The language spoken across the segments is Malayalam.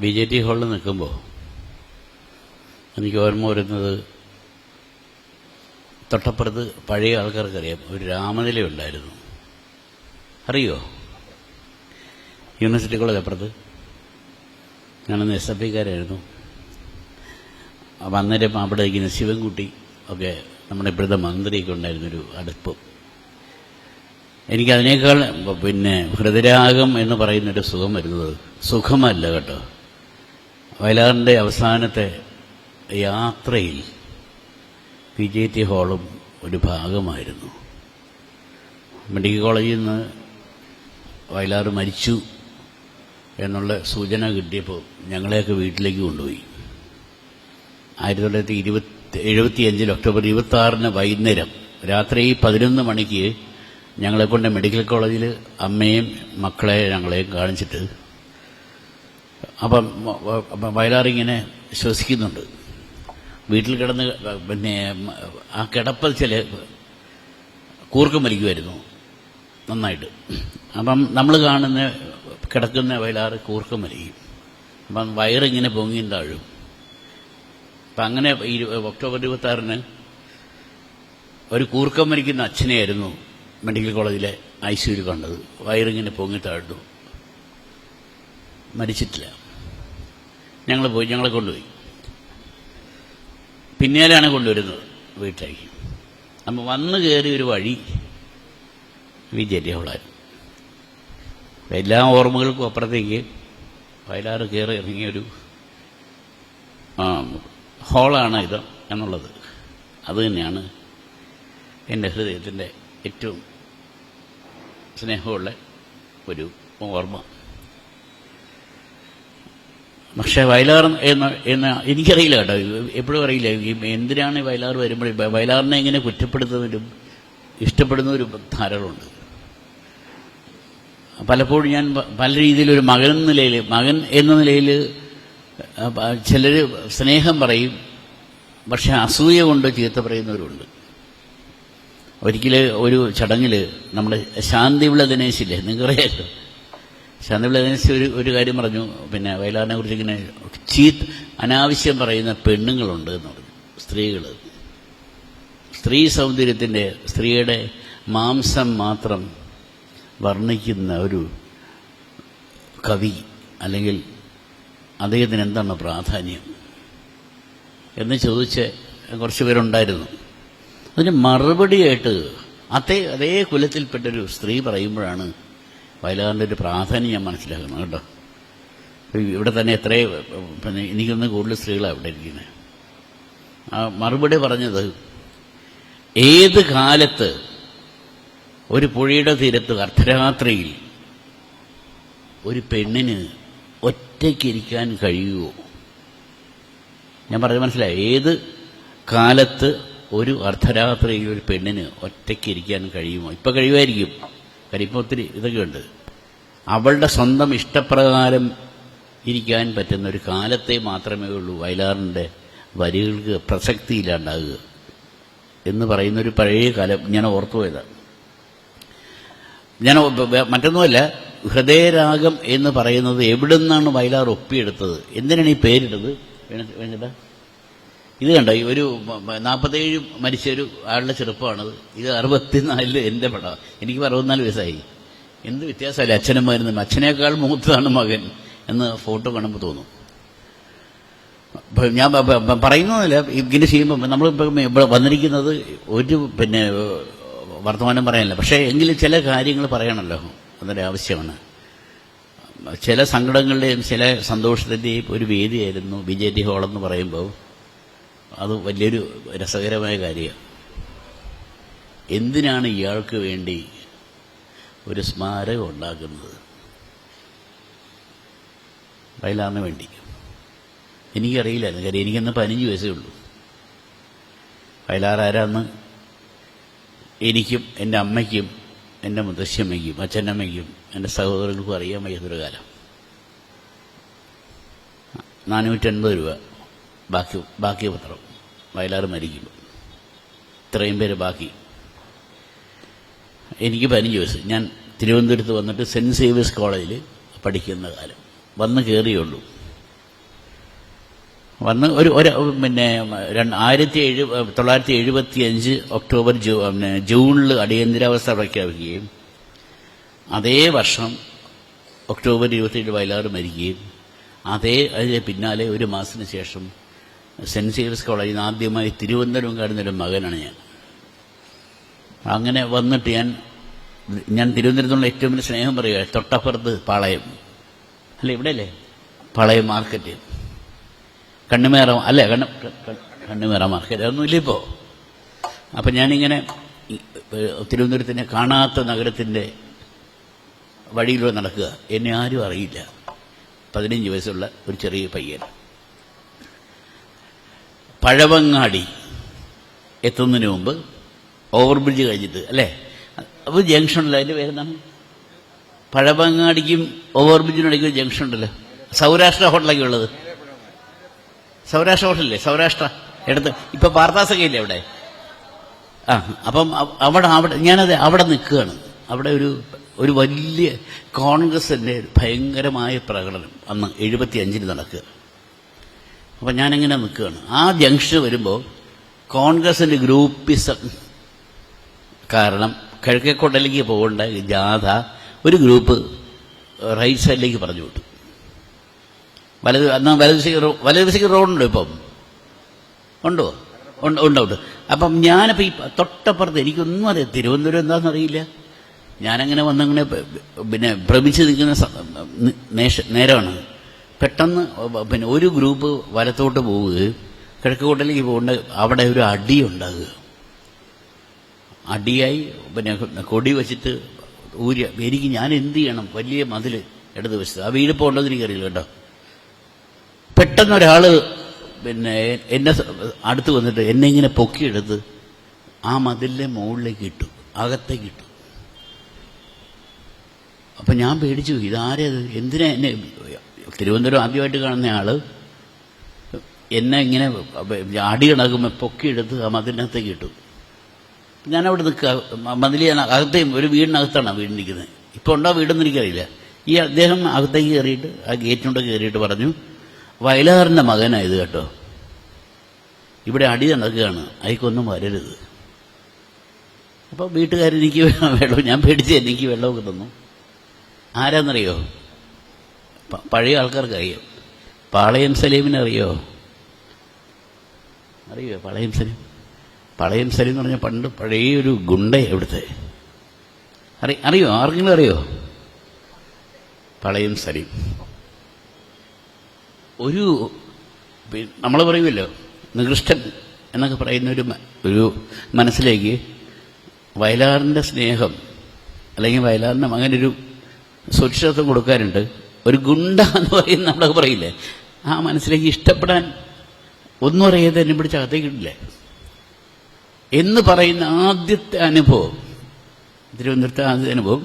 BJT ഹാളിൽ നിൽക്കുമ്പോൾ എനിക്ക് ഓർമ്മ വരുന്നത്, തൊട്ടപ്പുറത്ത് പഴയ ആൾക്കാർക്കറിയാം, ഒരു രാമനില ഉണ്ടായിരുന്നു. അറിയോ? യൂണിവേഴ്സിറ്റി കോളേജ് അപ്പുറത്ത്. ഞാനന്ന് SFIക്കാരായിരുന്നു. അപ്പം അന്നേരം അവിടെ ഇരിക്കുന്ന ശിവൻകുട്ടി ഒക്കെ നമ്മുടെ ഇപ്പോഴത്തെ മന്ത്രിയൊക്കെ ഉണ്ടായിരുന്നൊരു അടുപ്പം. എനിക്കതിനേക്കാൾ ഹൃദയരാഗം എന്ന് പറയുന്നൊരു സുഖം വരുന്നത്, സുഖമല്ല കേട്ടോ, വയലാറിൻ്റെ അവസാനത്തെ യാത്രയിൽ BJT ഹാളും ഒരു ഭാഗമായിരുന്നു. മെഡിക്കൽ കോളേജിൽ നിന്ന് വയലാർ മരിച്ചു എന്നുള്ള സൂചന കിട്ടിയപ്പോൾ ഞങ്ങളെയൊക്കെ വീട്ടിലേക്ക് കൊണ്ടുപോയി. 1975 ഒക്ടോബർ 26 വൈകുന്നേരം രാത്രി 11 മണിക്ക് ഞങ്ങളെക്കൊണ്ട് മെഡിക്കൽ കോളേജിൽ അമ്മയും മക്കളെ ഞങ്ങളെയും കാണിച്ചിട്ട്, അപ്പം വയലാറിങ്ങനെ ശ്വസിക്കുന്നുണ്ട്. വീട്ടിൽ കിടന്ന് ആ കിടപ്പൽ ചില കൂർക്കം വലിക്കുമായിരുന്നു നന്നായിട്ട്. അപ്പം നമ്മൾ കാണുന്ന കിടക്കുന്ന വയലാറ് കൂർക്കം വലിക്കും. അപ്പം വയറിങ്ങനെ പൊങ്ങിയും താഴും. അപ്പം അങ്ങനെ ഒക്ടോബർ 26 ഒരു കൂർക്കം വലിക്കുന്ന അച്ഛനെയായിരുന്നു മെഡിക്കൽ കോളേജിലെ ICUവിൽ കണ്ടത്. വയറിങ്ങനെ പൊങ്ങി താഴ്ന്നു. മരിച്ചിട്ടില്ല. ഞങ്ങളെ കൊണ്ടുപോയി. പിന്നീടാണ് കൊണ്ടുവരുന്നത് വീട്ടിലേക്ക്. അപ്പം വന്നു കയറി ഒരു വഴി BJT ഹാളായിരുന്നു. എല്ലാ ഓർമ്മകൾക്കും അപ്പുറത്തേക്ക് വയലാർ കയറി ഇറങ്ങിയൊരു ഹാളാണ് ഇത് എന്നുള്ളത്. അതുതന്നെയാണ് എൻ്റെ ഹൃദയത്തിൻ്റെ ഏറ്റവും സ്നേഹമുള്ള ഒരു ഓർമ്മ. പക്ഷേ വയലാർ എന്ന എനിക്കറിയില്ല കേട്ടോ, എപ്പോഴും അറിയില്ല എന്തിനാണ് വയലാർ വരുമ്പോഴേ. വയലാറിനെ ഇങ്ങനെ കുറ്റപ്പെടുത്തുന്നവരും ഇഷ്ടപ്പെടുന്നവരും ധാരാളമുണ്ട്. പലപ്പോഴും ഞാൻ പല രീതിയിലൊരു മകൻ എന്ന നിലയിൽ ചിലർ സ്നേഹം പറയും, പക്ഷെ അസൂയ കൊണ്ട് ചീത്ത പറയുന്നവരുണ്ട്. ഒരിക്കൽ ഒരു ചടങ്ങിൽ നമ്മുടെ ശാന്തിവിള ദിനേശില്ലേ, നിങ്ങൾക്കറിയാമല്ലോ, ശാന്തിവിള ദിനേശ് ഒരു കാര്യം പറഞ്ഞു. വയലാറിനെ കുറിച്ച് ഇങ്ങനെ അനാവശ്യം പറയുന്ന പെണ്ണുങ്ങളുണ്ട് എന്ന് പറഞ്ഞു. സ്ത്രീകൾ, സ്ത്രീ സൗന്ദര്യത്തിൻ്റെ, സ്ത്രീയുടെ മാംസം മാത്രം വർണ്ണിക്കുന്ന ഒരു കവി, അല്ലെങ്കിൽ അദ്ദേഹത്തിന് എന്താണ് പ്രാധാന്യം എന്ന് ചോദിച്ച് കുറച്ച് പേരുണ്ടായിരുന്നു. അതിന് മറുപടിയായിട്ട് അതേ കുലത്തിൽപ്പെട്ടൊരു സ്ത്രീ പറയുമ്പോഴാണ് വയലാറിൻ്റെ ഒരു പ്രാധാന്യം ഞാൻ മനസ്സിലാക്കുന്നത് കേട്ടോ. ഇവിടെ തന്നെ എനിക്കൊന്ന് കൂടുതൽ സ്ത്രീകളാണ് ഇവിടെ ഇരിക്കുന്നത്. ആ മറുപടി പറഞ്ഞത്, ഏത് കാലത്ത് ഒരു പുഴയുടെ തീരത്ത് അർദ്ധരാത്രിയിൽ ഒരു പെണ്ണിന് ഒറ്റയ്ക്കിരിക്കാൻ കഴിയുമോ? ഞാൻ പറഞ്ഞത് മനസ്സിലായി. ഏത് കാലത്ത് ഒരു അർദ്ധരാത്രിയിൽ ഒരു പെണ്ണിന് ഒറ്റയ്ക്കിരിക്കാൻ കഴിയുമോ? ഇപ്പം കഴിയുമായിരിക്കും, കാര്യം ഇപ്പം ഒത്തിരി ഇതൊക്കെ ഉണ്ട്. അവളുടെ സ്വന്തം ഇഷ്ടപ്രകാരം ഇരിക്കാൻ പറ്റുന്ന ഒരു കാലത്തെ മാത്രമേ ഉള്ളൂ വയലാറിൻ്റെ വരികൾക്ക് പ്രസക്തിയില്ലാണ്ടാകുക എന്ന് പറയുന്നൊരു പഴയ കാലം ഞാൻ ഓർത്തുപോയതാണ്. ഞാൻ മറ്റൊന്നുമല്ല, ഹൃദയരാഗം എന്ന് പറയുന്നത് എവിടെ നിന്നാണ് വയലാർ ഒപ്പിയെടുത്തത്? എന്തിനാണ് ഈ പേരിട്ടത്? വേണ്ടത് ഇത് കണ്ടോ, ഒരു 47 മരിച്ചൊരു ആളുടെ ചെറുപ്പമാണത്. ഇത് 64 എൻ്റെ പടം. എനിക്ക് 64 വയസ്സായി. എന്ത് വ്യത്യാസമല്ലേ അച്ഛനും മകനും. അച്ഛനേക്കാൾ മൂത്തതാണ് മകൻ എന്ന് ഫോട്ടോ കാണുമ്പോൾ തോന്നും. ഞാൻ പറയുന്നതല്ല, ഇങ്ങനെ ചെയ്യുമ്പോൾ നമ്മളിപ്പം ഇവിടെ വന്നിരിക്കുന്നത് ഒരു വർത്തമാനം പറയാനല്ല, പക്ഷേ എങ്കിലും ചില കാര്യങ്ങൾ പറയണമല്ലോ, അതൊരു ആവശ്യമാണ്. ചില സങ്കടങ്ങളുടെയും ചില സന്തോഷത്തിൻ്റെയും ഒരു വേദിയായിരുന്നു BJT ഹാളെന്ന് പറയുമ്പോൾ അത് വലിയൊരു രസകരമായ കാര്യമാണ്. എന്തിനാണ് ഇയാൾക്ക് വേണ്ടി ഒരു സ്മാരകം ഉണ്ടാക്കുന്നത്? വയലാറിന് വേണ്ടി. എനിക്കറിയില്ലായിരുന്നു, കാര്യം എനിക്കന്ന് 15 വയസ്സേ ഉള്ളൂ. വയലാർ ആരാന്ന് എനിക്കും എൻ്റെ അമ്മയ്ക്കും എൻ്റെ മുത്തശ്ശിയമ്മയ്ക്കും അച്ഛനമ്മയ്ക്കും എൻ്റെ സഹോദരങ്ങൾക്കും അറിയാൻ വയ്യാത്തൊരു കാലം. 450 രൂപ ബാക്കി പത്രം വയലാർ മരിക്കുമ്പോൾ. ഇത്രയും പേര് ബാക്കി. എനിക്ക് 15 വയസ്സ്. ഞാൻ തിരുവനന്തപുരത്ത് വന്നിട്ട് സെൻറ്റ് സേവിയേഴ്സ് കോളേജിൽ പഠിക്കുന്ന കാലം. വന്ന് കയറിയുള്ളൂ. വന്ന് പിന്നെ 1975 ഒക്ടോബർ ജൂണിൽ അടിയന്തരാവസ്ഥ പ്രഖ്യാപിക്കുകയും അതേ വർഷം ഒക്ടോബർ 27 വയലാർ മരിക്കുകയും അതിന് പിന്നാലെ ഒരു മാസത്തിന് ശേഷം സെന്റ് സേവിയർസ് കോളേജിൽ നിന്ന് ആദ്യമായി തിരുവനന്തപുരം കാണുന്നൊരു മകനാണ് ഞാൻ. അങ്ങനെ വന്നിട്ട് ഞാൻ തിരുവനന്തപുരത്തുള്ള ഏറ്റവും വലിയ സ്നേഹം പറയുക, തൊട്ടപ്പുറത്ത് പാളയം അല്ല, ഇവിടെയല്ലേ പാളയം മാർക്കറ്റ്, കണ്ണുമേറ അല്ലേ, കണ്ണുമേറ മാർക്കറ്റ് അതൊന്നുമില്ല ഇപ്പോൾ. അപ്പം ഞാനിങ്ങനെ തിരുവനന്തപുരത്തിനെ കാണാത്ത നഗരത്തിൻ്റെ വഴിയിലൂടെ നടക്കുക. എന്നെ ആരും അറിയില്ല. 15 വയസ്സുള്ള ഒരു ചെറിയ പയ്യൻ. പഴവങ്ങാടി എത്തുന്നതിന് മുമ്പ് ഓവർബ്രിഡ്ജ് കഴിഞ്ഞിട്ട് അല്ലേ, അപ്പോൾ ജംഗ്ഷനില്ല, അതിൻ്റെ പേരെന്താണ്, പഴവങ്ങാടിക്കും ഓവർബ്രിഡ്ജിനിടയ്ക്ക് ജംഗ്ഷൻ ഉണ്ടല്ലോ, സൗരാഷ്ട്ര ഹോട്ടലൊക്കെ ഉള്ളത്. സൗരാഷ്ട്ര ഹോട്ടലല്ലേ, സൗരാഷ്ട്ര എടുത്ത് ഇപ്പം പാർത്താസൊക്കെ ഇല്ലേ അവിടെ. അപ്പം അവിടെ ഞാനത് അവിടെ നിൽക്കുകയാണ്. അവിടെ ഒരു വലിയ കോൺഗ്രസിൻ്റെ ഭയങ്കരമായ പ്രകടനം അന്ന് 75 നടക്കുക. അപ്പം ഞാനിങ്ങനെ നിൽക്കുകയാണ്. ആ ജംഗ്ഷൻ വരുമ്പോൾ കോൺഗ്രസിൻ്റെ ഗ്രൂപ്പിസം കാരണം കിഴക്കേക്കോട്ടയിലേക്ക് പോകേണ്ട ജാഥ ഒരു ഗ്രൂപ്പ് റൈറ്റ് സൈഡിലേക്ക് പറഞ്ഞു വിട്ടു. വലതുവശക്ക് റോഡുണ്ടോ ഇപ്പം? ഉണ്ടോ? ഉണ്ട്. അപ്പം ഞാനിപ്പോൾ ഈ തൊട്ടപ്പുറത്ത് എനിക്കൊന്നും അറിയാം, തിരുവനന്തപുരം എന്താണെന്നറിയില്ല. ഞാനങ്ങനെ വന്നങ്ങനെ പിന്നെ ഭ്രമിച്ച് നിൽക്കുന്ന നേരമാണ്. പെട്ടെന്ന് പിന്നെ ഒരു ഗ്രൂപ്പ് വലത്തോട്ട് പോവുകയും കിഴക്കോട്ടയിലേക്ക് പോകേണ്ട അവിടെ ഒരു അടിയുണ്ടാകുക. അടിയായി പിന്നെ കൊടി വച്ചിട്ട് ഞാൻ എന്ത് ചെയ്യണം? വലിയ മതിൽ ഇടത് വശത്ത്, ആ വീട് പോകേണ്ടത് എനിക്കറിയില്ല കേട്ടോ. പെട്ടെന്ന് ഒരാൾ പിന്നെ എന്നെ അടുത്ത് വന്നിട്ട് എന്നെ ഇങ്ങനെ പൊക്കിയെടുത്ത് ആ മതിലിൻ്റെ മുകളിലേക്ക് ഇട്ടു, അകത്തേക്ക് ഇട്ടു. അപ്പം ഞാൻ പേടിച്ചു, ഇതാരത്, എന്തിനാ എന്നെ, തിരുവനന്തപുരം ആദ്യമായിട്ട് കാണുന്ന ആള് എന്നെ ഇങ്ങനെ അടി കിടക്കുമ്പോൾ പൊക്കിയെടുത്ത് ആ മതിലിനകത്തേക്ക് ഇട്ടു. ഞാനവിടെ നിൽക്കുക, മതിൽ അകത്തേയും ഒരു വീടിനകത്താണ് വീടിനിരിക്കുന്നത്. ഇപ്പോൾ ഉണ്ടോ വീടെന്ന് എനിക്കറിയില്ല. ഈ അദ്ദേഹം അകത്തേക്ക് കയറിയിട്ട് ആ ഗേറ്റിനോട് കയറിയിട്ട് പറഞ്ഞു, വയലാറിൻ്റെ മകനായത് കേട്ടോ, ഇവിടെ അടി നടക്കുകയാണ്, അതിക്കൊന്നും വരരുത്. അപ്പോൾ വീട്ടുകാരെനിക്ക് വെള്ളം, ഞാൻ പേടിച്ച് എനിക്ക് വെള്ളമൊക്കെ തന്നു. ആരാന്നറിയോ? പഴയ ആൾക്കാർക്ക് അറിയാം. പാളയം സലീമിനറിയോ? പാളയം സലീം എന്ന് പറഞ്ഞാൽ പണ്ട് പഴയൊരു ഗുണ്ട എവിടുത്തെ അറിയോ? ആർക്കെങ്കിലും അറിയോ? പാളയം സലീം ഒരു നമ്മൾ പറയുമല്ലോ നികൃഷ്ടൻ എന്നൊക്കെ പറയുന്ന ഒരു മനസ്സിലേക്ക് വയലാറിൻ്റെ സ്നേഹം അല്ലെങ്കിൽ വയലാറിൻ്റെ മകനൊരു സുരക്ഷിതത്വം കൊടുക്കാനുണ്ട്. ഒരു ഗുണ്ട എന്ന് പറയുന്ന നമ്മളൊക്കെ പറയില്ലേ, ആ മനസ്സിലേക്ക് ഇഷ്ടപ്പെടാൻ ഒന്നും അറിയാതെ എന്നെ പിടിച്ച് അകത്തേക്കിട്ടില്ലേ എന്ന് പറയുന്ന ആദ്യത്തെ അനുഭവം, തിരുവനന്തപുരത്തെ ആദ്യത്തെ അനുഭവം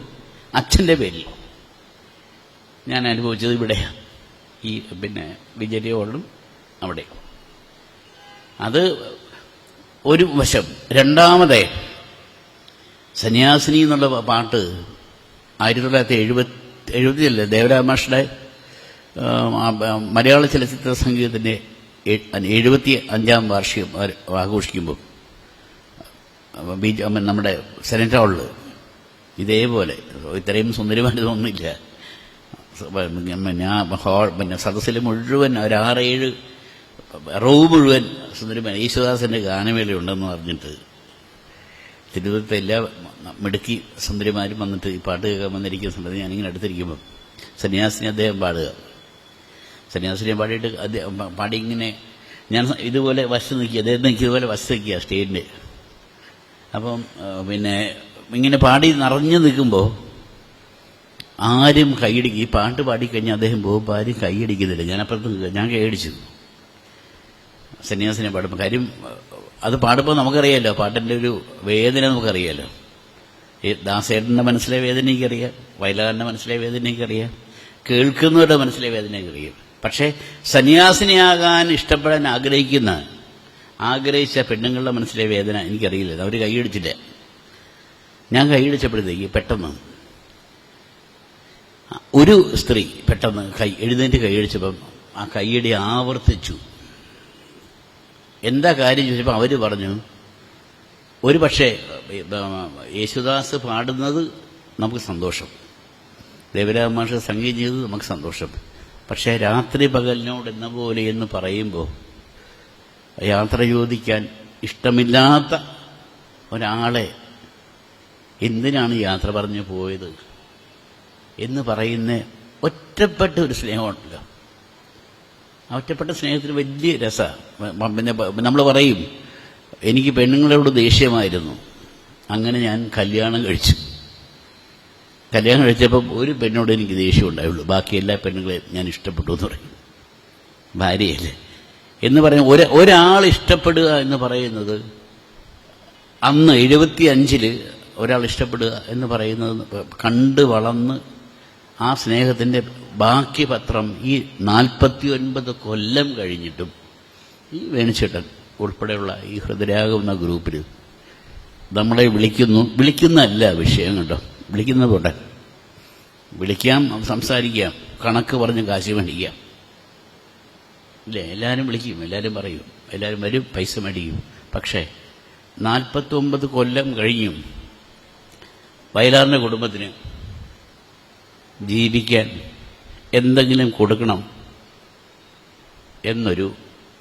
അച്ഛൻ്റെ പേരിൽ ഞാൻ അനുഭവിച്ചത് ഇവിടെ ഈ പിന്നെ വിജയയോടും അവിടെ. അത് ഒരു വശം. രണ്ടാമത് സന്യാസിനി എന്നുള്ള പാട്ട് 1970 ദേവരാമാഷയുടെ മലയാള ചലച്ചിത്ര സംഗീതത്തിൻ്റെ 75ാം വാർഷികം ആഘോഷിക്കുമ്പോൾ നമ്മുടെ സെനറ്റ് ഹാളിൽ ഇതേപോലെ ഇത്രയും സുന്ദരമായിട്ടൊന്നുമില്ല, പിന്നെ സദസ്സിൽ മുഴുവൻ ഒരു 6-7 റോ മുഴുവൻ സുന്ദരമായ യേശുദാസിൻ്റെ ഗാനമേളയുണ്ടെന്ന് പറഞ്ഞിട്ട് തിരുവനന്തപുരത്തെ എല്ലാ മിടുക്കി സുന്ദരിമാരും വന്നിട്ട് ഈ പാട്ട് കേൾക്കാൻ വന്നിരിക്കുന്ന സമയത്ത് ഞാനിങ്ങനെ അടുത്തിരിക്കുമ്പം സന്യാസിനി അദ്ദേഹം പാടുക. സന്യാസിനിയെ പാടിയിട്ട് അദ്ദേഹം പാടി ഇങ്ങനെ ഞാൻ ഇതുപോലെ വശത്ത് നിൽക്കുക, അദ്ദേഹം ഇതുപോലെ വശത്ത് നിൽക്കുക സ്റ്റേജിൻ്റെ. അപ്പം പിന്നെ ഇങ്ങനെ പാടി നിറഞ്ഞു നിൽക്കുമ്പോൾ ആരും കൈയടിക്കും. ഈ പാട്ട് പാടിക്കഴിഞ്ഞാൽ അദ്ദേഹം പോകുമ്പോൾ ആരും കൈയടിക്കുന്നില്ല. ഞാനപ്പുറത്ത് നിൽക്കുക, ഞാൻ കൈയടിച്ചു സന്യാസിനെ പാടുമ്പോൾ. കാര്യം അത് പാടുമ്പോൾ നമുക്കറിയാമല്ലോ പാട്ടിൻ്റെ ഒരു വേദന നമുക്കറിയാമല്ലോ. ദാസേട്ടൻ്റെ മനസ്സിലെ വേദന എനിക്കറിയാം, വയലാറിൻ്റെ മനസ്സിലെ വേദന എനിക്കറിയാം, കേൾക്കുന്നവരുടെ മനസ്സിലെ വേദന എനിക്കറിയാം. പക്ഷേ സന്യാസിനിയാകാൻ ഇഷ്ടപ്പെടാൻ ആഗ്രഹിച്ച പെണ്ണുങ്ങളുടെ മനസ്സിലെ വേദന എനിക്കറിയില്ല. അവർ കൈയടിച്ചില്ല. ഞാൻ കൈയടിച്ചപ്പോഴത്തേക്ക് പെട്ടെന്ന് ഒരു സ്ത്രീ പെട്ടെന്ന് എഴുന്നേറ്റ് കൈയടിച്ചപ്പം ആ കൈയടി ആവർത്തിച്ചു. എന്താ കാര്യം ചോദിച്ചപ്പോൾ അവർ പറഞ്ഞു, ഒരു പക്ഷേ യേശുദാസ് പാടുന്നത് നമുക്ക് സന്തോഷം, ദേവരാജ മാഷ് സംഗീതം ചെയ്തത് നമുക്ക് സന്തോഷം, പക്ഷേ രാത്രി പകലിനോട് എന്ന പോലെ എന്ന് പറയുമ്പോൾ യാത്ര ചോദിക്കാൻ ഇഷ്ടമില്ലാത്ത ഒരാളെ എന്തിനാണ് യാത്ര പറഞ്ഞു പോയത് എന്ന് പറയുന്ന ഒറ്റപ്പെട്ട ഒരു സ്നേഹമുണ്ടല്ലോ. ആ ഒറ്റപ്പെട്ട സ്നേഹത്തിന് വലിയ രസമാണ്. പിന്നെ നമ്മൾ പറയും, എനിക്ക് പെണ്ണുങ്ങളോട് ദേഷ്യമായിരുന്നു, അങ്ങനെ ഞാൻ കല്യാണം കഴിച്ചു. കല്യാണം കഴിച്ചപ്പം ഒരു പെണ്ണോട് എനിക്ക് ദേഷ്യം ഉണ്ടായുള്ളൂ, ബാക്കി എല്ലാ പെണ്ണുങ്ങളെയും ഞാൻ ഇഷ്ടപ്പെട്ടു എന്ന് പറയും. ഭാര്യയല്ലേ എന്ന് പറയും. ഒരാൾ ഇഷ്ടപ്പെടുക എന്ന് പറയുന്നത്, അന്ന് 75 ഒരാൾ ഇഷ്ടപ്പെടുക എന്ന് പറയുന്നത് കണ്ട് വളർന്ന് ആ സ്നേഹത്തിൻ്റെ ബാക്കി പത്രം ഈ 49 കൊല്ലം കഴിഞ്ഞിട്ടും ഈ വേണിച്ചേട്ടൻ ഉൾപ്പെടെയുള്ള ഈ ഹൃദയരാഗം എന്ന ഗ്രൂപ്പിൽ നമ്മളെ വിളിക്കുന്നതല്ല വിഷയം കേട്ടോ. വിളിക്കുന്നതുകൊണ്ട് വിളിക്കാം, സംസാരിക്കാം, കണക്ക് പറഞ്ഞ് കാശ് മേടിക്കാം, ഇല്ലേ? എല്ലാവരും വിളിക്കും, എല്ലാവരും പറയും, എല്ലാവരും വരും, പൈസ മേടിക്കും. പക്ഷേ 49 കൊല്ലം കഴിഞ്ഞും വയലാറിൻ്റെ കുടുംബത്തിന് ജീവിക്കാൻ എന്തെങ്കിലും കൊടുക്കണം എന്നൊരു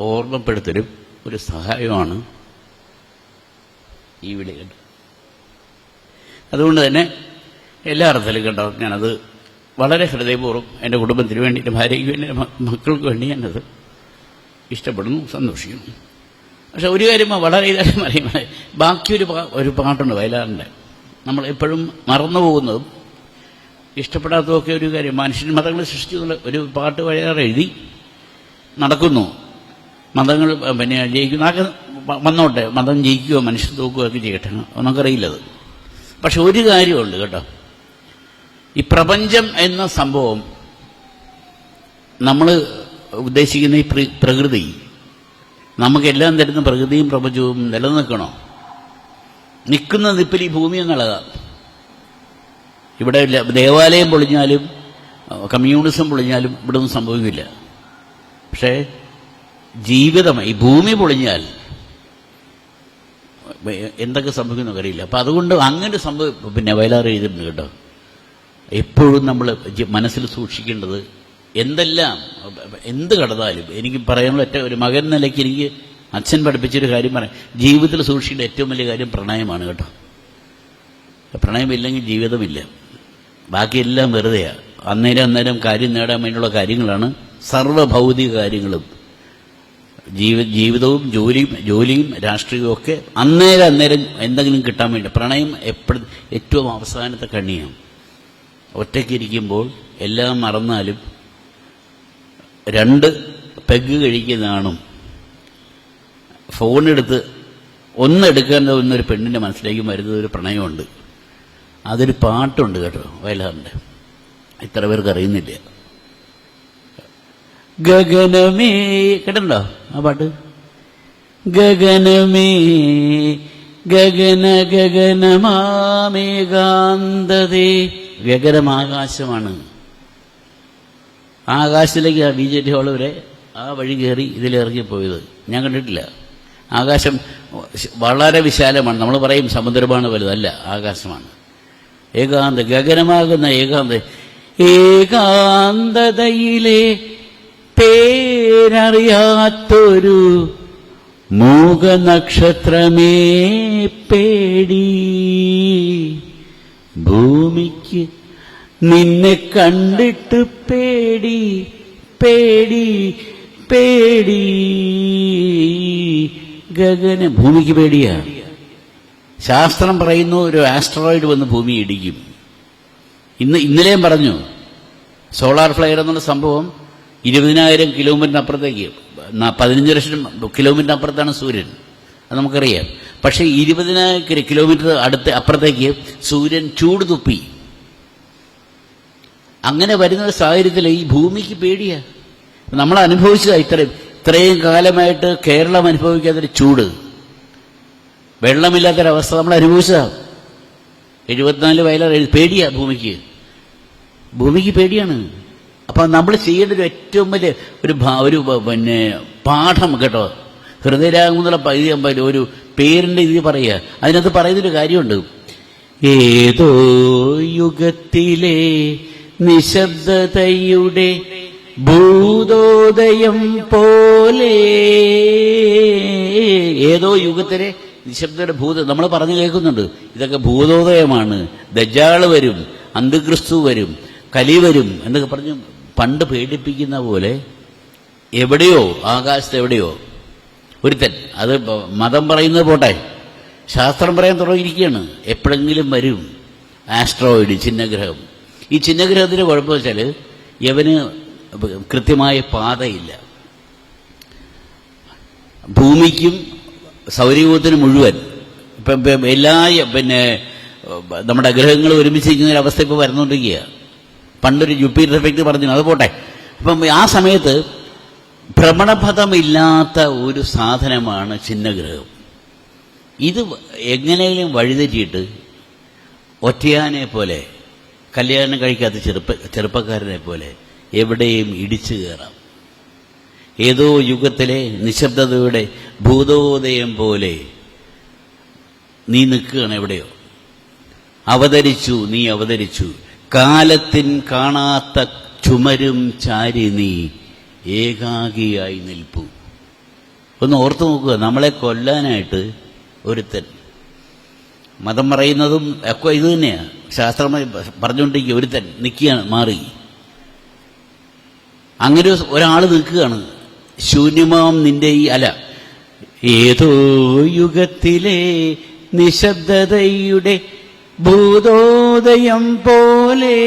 ഓർമ്മപ്പെടുത്തലും ഒരു സഹായമാണ് ഈ വിളി കേട്ടോ. അതുകൊണ്ട് തന്നെ എല്ലാ അർത്ഥത്തിലും കേട്ടോ ഞാനത് വളരെ ഹൃദയപൂർവ്വം എൻ്റെ കുടുംബത്തിന് വേണ്ടി, എൻ്റെ ഭാര്യയ്ക്ക് വേണ്ടി, എൻ്റെ മക്കൾക്ക് വേണ്ടി ഞാനത് ഇഷ്ടപ്പെടുന്നു, സന്തോഷിക്കുന്നു. പക്ഷെ ഒരു കാര്യം വളരെ ഇതായിട്ട് പറയുമ്പോൾ ബാക്കി ഒരു പാട്ടുണ്ട് വയലാറിൻ്റെ, നമ്മൾ എപ്പോഴും മറന്നു പോകുന്നതും ഇഷ്ടപ്പെടാത്തതൊക്കെ ഒരു കാര്യം. മനുഷ്യൻ മതങ്ങൾ സൃഷ്ടിക്കുന്ന ഒരു പാട്ട് വയലാർ എഴുതി, നടക്കുന്നു, മതങ്ങൾ പിന്നെ ജയിക്കുന്നു, ആകെ വന്നോട്ടെ, മതം ജയിക്കുകയോ മനുഷ്യൻ തോക്കുകയോ ഒക്കെ ചെയ്യട്ടെ, നമുക്കറിയില്ലത്. പക്ഷെ ഒരു കാര്യമുണ്ട് കേട്ടോ, ഈ പ്രപഞ്ചം എന്ന സംഭവം നമ്മൾ ഉദ്ദേശിക്കുന്ന ഈ പ്രകൃതി, നമുക്കെല്ലാം തരുന്ന പ്രകൃതിയും പ്രപഞ്ചവും നിലനിൽക്കണോ? നിൽക്കുന്ന നിപ്പിൽ ഈ ഭൂമി എന്നുള്ളതാണ്. ഇവിടെ ദേവാലയം പൊളിഞ്ഞാലും കമ്മ്യൂണിസം പൊളിഞ്ഞാലും ഇവിടെ ഒന്നും സംഭവിക്കില്ല. പക്ഷേ ജീവിതം, ഈ ഭൂമി പൊളിഞ്ഞാൽ എന്തൊക്കെ സംഭവിക്കുന്നു അറിയില്ല. അപ്പം അതുകൊണ്ട് അങ്ങനെ പിന്നെ വയലാർ എഴുതിയിട്ടുണ്ട് കേട്ടോ. എപ്പോഴും നമ്മൾ മനസ്സിൽ സൂക്ഷിക്കേണ്ടത്, എന്ത് കടന്നാലും എനിക്ക് പറയാനുള്ള ഒരു മകൻ നിലയ്ക്ക് എനിക്ക് അച്ഛൻ പഠിപ്പിച്ചൊരു കാര്യം പറയാം, ജീവിതത്തിൽ സൂക്ഷിക്കേണ്ട ഏറ്റവും വലിയ കാര്യം പ്രണയമാണ് കേട്ടോ. പ്രണയമില്ലെങ്കിൽ ജീവിതമില്ല, ബാക്കിയെല്ലാം വെറുതെയാണ്. അന്നേരം കാര്യം നേടാൻ വേണ്ടിയുള്ള കാര്യങ്ങളാണ് സർവ്വഭൗതിക കാര്യങ്ങളും. ജീവിതവും ജോലിയും രാഷ്ട്രീയവും ഒക്കെ അന്നേരം എന്തെങ്കിലും കിട്ടാൻ വേണ്ടി. പ്രണയം ഏറ്റവും അവസാനത്തെ കണ്ണിയാണ്. ഒറ്റയ്ക്കിരിക്കുമ്പോൾ എല്ലാം മറന്നാലും 2 പെഗ് കഴിക്കുന്നതാണ്. ഫോണെടുത്ത് ഒന്നെടുക്കാൻ ഒരു പെണ്ണിൻ്റെ മനസ്സിലേക്ക് വരുന്നത് ഒരു പ്രണയമുണ്ട്. അതൊരു പാട്ടുണ്ട് കേട്ടോ വയലാറിൻ്റെ, ഇത്ര പേർക്ക് അറിയുന്നില്ല. ഗഗനമേ, കേട്ടോ ആ പാട്ട്? ഗഗനമേ ഗഗനമാമേകാന്തതേ. ഗഗനമാകാശമാണ്. ആകാശത്തിലേക്ക് ആ BJT ഹാൾ വരെ ആ വഴി കയറി ഇതിലിറങ്ങിപ്പോയത് ഞാൻ കണ്ടിട്ടില്ല. ആകാശം വളരെ വിശാലമാണ്. നമ്മൾ പറയും സമുദ്രമാണ് വലുതല്ല, ആകാശമാണ്. ഏകാന്ത ഗഗനമാകുന്ന ഏകാന്തതയിലെ പേരറിയാത്തൊരു മൂകനക്ഷത്രമേ പേടി. ഭൂമിക്ക് നിന്നെ കണ്ടിട്ട് പേടി പേടി പേടി. ഭൂമിക്ക് പേടിയാ. ശാസ്ത്രം പറയുന്നു ഒരു ആസ്ട്രോയിഡ് വന്ന് ഭൂമി ഇടിക്കും. ഇന്നലെയും പറഞ്ഞു, സോളാർ ഫ്ലെയർ എന്നുള്ള സംഭവം 20,000 കിലോമീറ്ററിനപ്പുറത്തേക്ക്, 15 ലക്ഷം കിലോമീറ്റർ അപ്പുറത്താണ് സൂര്യൻ, അത് നമുക്കറിയാം. പക്ഷേ 20,000 കിലോമീറ്റർ അപ്പുറത്തേക്ക് സൂര്യൻ ചൂട് തുപ്പി. അങ്ങനെ വരുന്ന സാഹചര്യത്തിൽ ഈ ഭൂമിക്ക് പേടിയാ. നമ്മൾ അനുഭവിച്ചതാ ഇത്രയും കാലമായിട്ട് കേരളം അനുഭവിക്കാത്തൊരു ചൂട്, വെള്ളമില്ലാത്തൊരവസ്ഥ നമ്മൾ അനുഭവിച്ചതാ. 74 വയലാർ പേടിയാ ഭൂമിക്ക് പേടിയാണ്. അപ്പം നമ്മൾ ചെയ്യേണ്ട ഒരു ഏറ്റവും വലിയ ഒരു പിന്നെ പാഠം കേട്ടോ, ഹൃദയരാഗം എന്നുള്ള ഒരു പേരിന്റെ ഇത് പറയുക. അതിനകത്ത് പറയുന്നൊരു കാര്യമുണ്ട്. ഏതോ യുഗത്തിലെ നിശബ്ദതയുടെ ഭൂതോദയം പോലെ. ഏതോ യുഗത്തിലെ നിശബ്ദയുടെ നമ്മൾ പറഞ്ഞു കേൾക്കുന്നുണ്ട്, ഇതൊക്കെ ഭൂതോദയമാണ്, ദജ്ജാള് വരും, അന്തിക്രിസ്തു വരും, കലി വരും എന്നൊക്കെ പറഞ്ഞ് പണ്ട് പേടിപ്പിക്കുന്ന പോലെ എവിടെയോ ആകാശത്ത് എവിടെയോ ഒരുത്തൻ, അത് മതം പറയുന്നത് പോട്ടെ, ശാസ്ത്രം പറയാൻ തുടങ്ങിയിരിക്കുകയാണ്, എപ്പോഴെങ്കിലും വരും ആസ്ട്രോയിഡ്, ചിഹ്നഗ്രഹം. ഈ ചിഹ്നഗ്രഹത്തിന് കുഴപ്പം വെച്ചാൽ ഇവന് കൃത്യമായ പാതയില്ല. ഭൂമിക്കും സൗരയൂഥത്തിന് മുഴുവൻ ഇപ്പം എല്ലാ നമ്മുടെ ഗ്രഹങ്ങൾ ഒരുമിച്ചിരിക്കുന്ന ഒരു അവസ്ഥ ഇപ്പോൾ വരുന്നുകൊണ്ടിരിക്കുക. പണ്ടൊരു ജൂപ്പിറ്റർ എഫക്റ്റ് പറഞ്ഞു, അത് പോട്ടെ. അപ്പം ആ സമയത്ത് ഭ്രമണപഥമില്ലാത്ത ഒരു സാധനമാണ് ചിഹ്നഗ്രഹം. ഇത് എങ്ങനെയും വഴിതെറ്റിയിട്ട് ഒറ്റയാനെ പോലെ, കല്യാണം കഴിക്കാത്ത ചെറുപ്പക്കാരനെ പോലെ എവിടെയും ഇടിച്ചു കയറാം. ഏതോ യുഗത്തിലെ നിശബ്ദതയുടെ ഭൂതോദയം പോലെ നീ നിൽക്കുകയാണ് എവിടെയോ. നീ അവതരിച്ചു, കാലത്തിൻ കാണാത്ത ചുമരും ചാരി നീ ഏകാഗിയായി നിൽപ്പു. ഒന്ന് ഓർത്തു നോക്കുക, നമ്മളെ കൊല്ലാനായിട്ട് ഒരുത്തൻ, മതം പറയുന്നതും ഒക്കെ ഇത് തന്നെയാണ്, ശാസ്ത്രമായി പറഞ്ഞുകൊണ്ടിരിക്കുക, ഒരുത്തൻ നിൽക്കുകയാണ്, മാറി. അങ്ങനെ ഒരാൾ നിൽക്കുകയാണ്, ശൂന്യമാം നിന്റെ ഈ അല. ഏതോ യുഗത്തിലെ നിശബ്ദതയുടെ ഭൂതോദയം പോലെ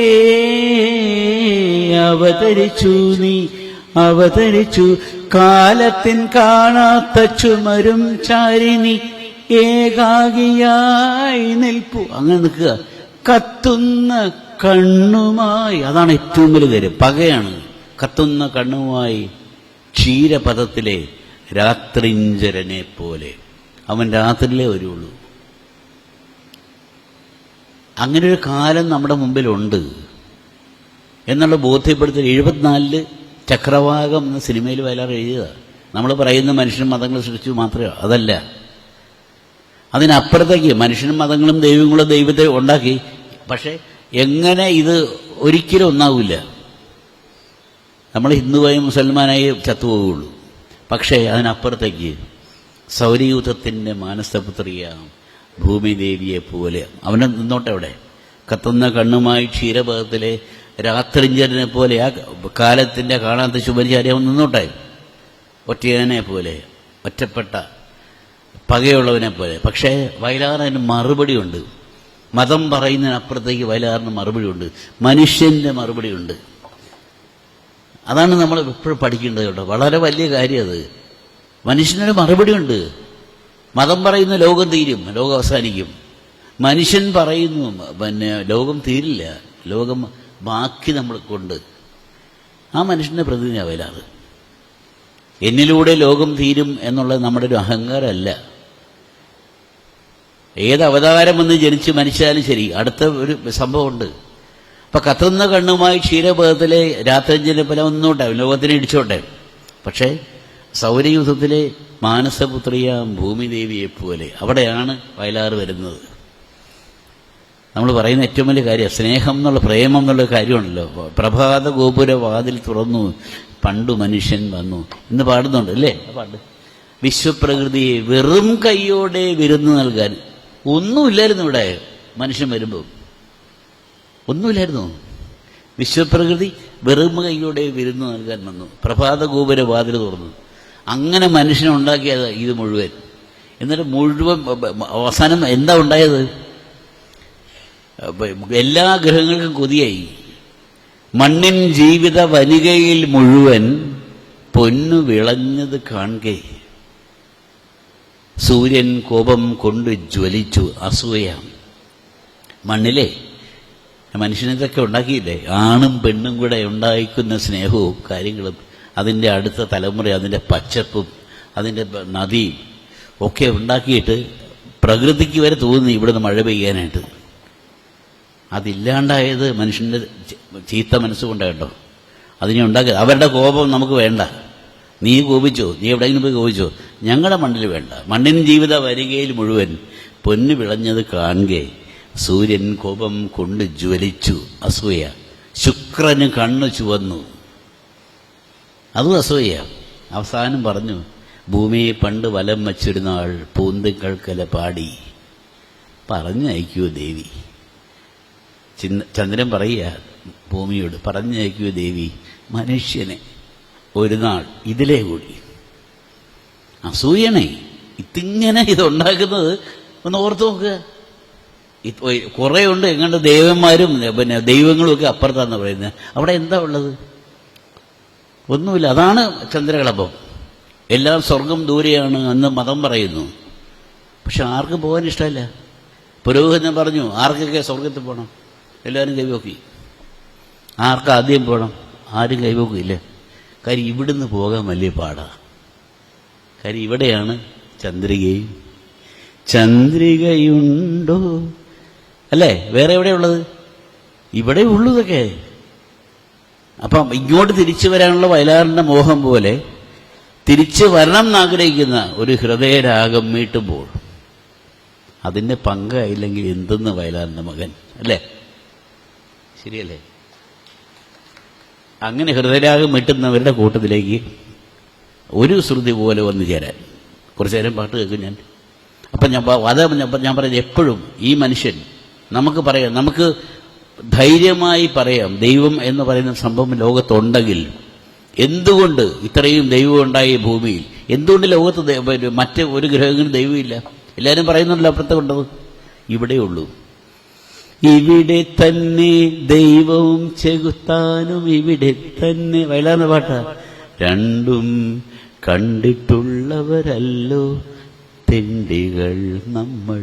അവതരിച്ചു കാലത്തിൻ കാണാത്ത ചുമരും ചാരിനി ഏകാഗിയായി നിൽപ്പു. അങ്ങനെ നിൽക്കുക, കത്തുന്ന കണ്ണുമായി. അതാണ് ഏറ്റവും വലിയ കാര്യം, പകയാണ്. കത്തുന്ന കണ്ണുമായി ക്ഷീരപഥത്തിലെ രാത്രിഞ്ചരനെ പോലെ. അവൻ രാത്രിയിലേ വരുള്ളൂ. അങ്ങനെ ഒരു കാലം നമ്മുടെ മുമ്പിലുണ്ട് എന്നുള്ള ബോധ്യപ്പെടുത്തൽ 74 ചക്രവാകം എന്ന സിനിമയിൽ വയലാർ എഴുതിയതാ. നമ്മൾ പറയുന്ന മനുഷ്യനും മതങ്ങൾ സൃഷ്ടിച്ചു മാത്രമേ, അതല്ല. അതിനപ്പുറത്തേക്ക് മനുഷ്യനും മതങ്ങളും ദൈവങ്ങളും ദൈവത്തെ ഉണ്ടാക്കി. പക്ഷെ എങ്ങനെ ഇത് ഒരിക്കലും ഒന്നാവില്ല. നമ്മൾ ഹിന്ദുവായി മുസൽമാനായി ചത്തുപോകുള്ളൂ. പക്ഷേ അതിനപ്പുറത്തേക്ക് സൗരയൂഥത്തിൻ്റെ മാനസപുത്രിയാം ഭൂമിദേവിയെ പോലെ അവനെ നിന്നോട്ടെ അവിടെ. കത്തുന്ന കണ്ണുമായി ക്ഷീരപഥത്തിലെ രാത്രിഞ്ചരനെ പോലെ, ആ കാലത്തിൻ്റെ കാണാത്ത ശുഭചാരി അവൻ നിന്നോട്ടെ. ഒറ്റയാനെ പോലെ, ഒറ്റപ്പെട്ട പകയുള്ളവനെ പോലെ. പക്ഷേ വയലാറിന് മറുപടിയുണ്ട്. മതം പറയുന്നതിനപ്പുറത്തേക്ക് വയലാറിന് മറുപടിയുണ്ട്, മനുഷ്യൻ്റെ മറുപടിയുണ്ട്. അതാണ് നമ്മൾ എപ്പോഴും പഠിക്കേണ്ടത് കേട്ടോ. വളരെ വലിയ കാര്യം അത്. മനുഷ്യനൊരു മറുപടിയുണ്ട്. മതം പറയുന്ന ലോകം തീരും, ലോകം അവസാനിക്കും. മനുഷ്യൻ പറയുന്നു ലോകം തീരില്ല, ലോകം ബാക്കി നമ്മൾ കൊണ്ട്. ആ മനുഷ്യൻ്റെ പ്രതിജ്ഞ വയലാറ്. എന്നിലൂടെ ലോകം തീരും എന്നുള്ളത് നമ്മുടെ ഒരു അഹങ്കാരമല്ല. ഏത് അവതാരം വന്ന് ജനിച്ച് മരിച്ചാലും ശരി, അടുത്ത ഒരു സംഭവമുണ്ട്. അപ്പൊ കത്തുന്ന കണ്ണുമായി ക്ഷീരപഥത്തിലെ രാത്രിഞ്ചനെ പോലെ ഒന്നോട്ടെ, ലോകത്തിനെ ഇടിച്ചോട്ടെ. പക്ഷേ സൗരയൂഥത്തിലെ മാനസപുത്രിയാം ഭൂമിദേവിയെപ്പോലെ അവിടെയാണ് വയലാർ വരുന്നത്. നമ്മൾ പറയുന്ന ഏറ്റവും വലിയ കാര്യം സ്നേഹം എന്നുള്ള, പ്രേമം എന്നുള്ള കാര്യമാണല്ലോ. പ്രഭാത ഗോപുര വാതിൽ തുറന്നു പണ്ടു മനുഷ്യൻ വന്നു എന്ന് പാടുന്നുണ്ട് അല്ലേ? പാട്ട് വിശ്വപ്രകൃതിയെ വെറും കൈയോടെ വിരുന്ന് നൽകാൻ. ഒന്നുമില്ലായിരുന്നു ഇവിടെ മനുഷ്യൻ വരുമ്പോൾ, ഒന്നുമില്ലായിരുന്നു. വിശ്വപ്രകൃതി വെറും കൈയോടെ വിരുന്ന് നൽകാൻ വന്നു, പ്രഭാത ഗോപുര വാതിൽ തുറന്നു. അങ്ങനെ മനുഷ്യനുണ്ടാക്കിയത് ഇത് മുഴുവൻ. എന്നിട്ട് മുഴുവൻ അവസാനം എന്താ ഉണ്ടായത്? എല്ലാ ഗ്രഹങ്ങൾക്കും കൊതിയായി. മണ്ണിൻ ജീവിത വനികയിൽ മുഴുവൻ പൊന്നു വിളഞ്ഞത് കാണുകെ സൂര്യൻ കോപം കൊണ്ട് ജ്വലിച്ചു അസൂയ. മണ്ണിലെ മനുഷ്യനിതൊക്കെ ഉണ്ടാക്കിയില്ലേ? ആണും പെണ്ണും കൂടെ ഉണ്ടായിക്കുന്ന സ്നേഹവും കാര്യങ്ങളും, അതിൻ്റെ അടുത്ത തലമുറ, അതിൻ്റെ പച്ചപ്പും അതിൻ്റെ നദിയും ഒക്കെ ഉണ്ടാക്കിയിട്ട് പ്രകൃതിക്ക് വരെ തോന്നി ഇവിടുന്ന് മഴ പെയ്യാനായിട്ട്. അതില്ലാണ്ടായത് മനുഷ്യൻ്റെ ചീത്ത മനസ്സുകൊണ്ടായിട്ടോ. അതിനെ ഉണ്ടാക്കി. അവരുടെ കോപം നമുക്ക് വേണ്ട, നീ കോപിച്ചോ, നീ എവിടെയെങ്കിലും പോയി കോപിച്ചോ, ഞങ്ങളുടെ മണ്ണിൽ വേണ്ട. മണ്ണിൻ ജീവിത വരികയിൽ മുഴുവൻ പൊന്നു വിളഞ്ഞത് കാണുകെ സൂര്യൻ കോപം കൊണ്ട് ജ്വലിച്ചു. അസൂയ. ശുക്രന് കണ്ണു ചുവന്നു, അതും അസൂയ. അവസാനം പറഞ്ഞു, ഭൂമിയെ പണ്ട് വലം വച്ചിരുന്നാൾ പൂന്തിക്കൾക്കല പാടി. പറഞ്ഞയക്കൂ ദേവി. ചന്ദ്രൻ പറയുക ഭൂമിയോട്, പറഞ്ഞയക്കൂ ദേവി മനുഷ്യനെ ഒരു നാൾ ഇതിലേ കൂടി. അസൂയണേ ഇതിങ്ങനെ ഇതുണ്ടാക്കുന്നത് ഒന്ന് ഓർത്തു നോക്കുക. കുറെ ഉണ്ട് എങ്ങാണ്ട് ദേവന്മാരും പിന്നെ ദൈവങ്ങളും ഒക്കെ അപ്പുറത്താന്ന് പറയുന്നത്. അവിടെ എന്താ ഉള്ളത്? ഒന്നുമില്ല. അതാണ് ചന്ദ്രകളഭം. എല്ലാം സ്വർഗം ദൂരെയാണ് എന്ന് മതം പറയുന്നു. പക്ഷെ ആർക്കും പോകാൻ ഇഷ്ടമല്ല. പുരോഹിതൻ പറഞ്ഞു ആർക്കൊക്കെ സ്വർഗത്തിൽ പോകണം, എല്ലാവരും കൈവോക്കി. ആർക്ക് ആദ്യം പോകണം? ആരും കൈവോക്കില്ല. കാര്യം ഇവിടുന്ന് പോകാൻ വലിയ പാടാ. കാര്യം ഇവിടെയാണ് ചന്ദ്രികയും. ചന്ദ്രികയുണ്ടോ അല്ലേ? വേറെ എവിടെയുള്ളത്? ഇവിടെ ഉള്ളതൊക്കെ. അപ്പം ഇങ്ങോട്ട് തിരിച്ചു വരാനുള്ള വയലാറിന്റെ മോഹം പോലെ തിരിച്ചു വരണം എന്നാഗ്രഹിക്കുന്ന ഒരു ഹൃദയരാഗം മീട്ടുമ്പോൾ അതിന്റെ പങ്കായില്ലെങ്കിൽ എന്തെന്ന് വയലാറിന്റെ മകൻ, അല്ലേ? ശരിയല്ലേ? അങ്ങനെ ഹൃദയരാഗം മീട്ടുന്നവരുടെ കൂട്ടത്തിലേക്ക് ഒരു ശ്രുതി പോലെ വന്നു ചേരാൻ കുറച്ചു നേരം പാട്ട് കേൾക്കും ഞാൻ. അപ്പം ഞാൻ പറയുന്നത് എപ്പോഴും ഈ മനുഷ്യൻ നമുക്ക് പറയാം, നമുക്ക് ധൈര്യമായി പറയാം, ദൈവം എന്ന് പറയുന്ന സംഭവം ലോകത്തുണ്ടെങ്കിൽ എന്തുകൊണ്ട് ഇത്രയും ദൈവം ഉണ്ടായി ഭൂമിയിൽ? എന്തുകൊണ്ട് ലോകത്ത് മറ്റ് ഒരു ഗ്രഹങ്ങളും ദൈവമില്ല? എല്ലാവരും പറയുന്നുണ്ടല്ലോ അപ്പുറത്തെ കൊണ്ടത്. ഇവിടെയുള്ളൂ. ഇവിടെ തന്നെ ദൈവവും ചെകുത്താനും ഇവിടെ തന്നെ. വയലാറിന്റെ പാട്ടാ. രണ്ടും കണ്ടിട്ടുള്ളവരല്ലോ തെണ്ടികൾ നമ്മൾ.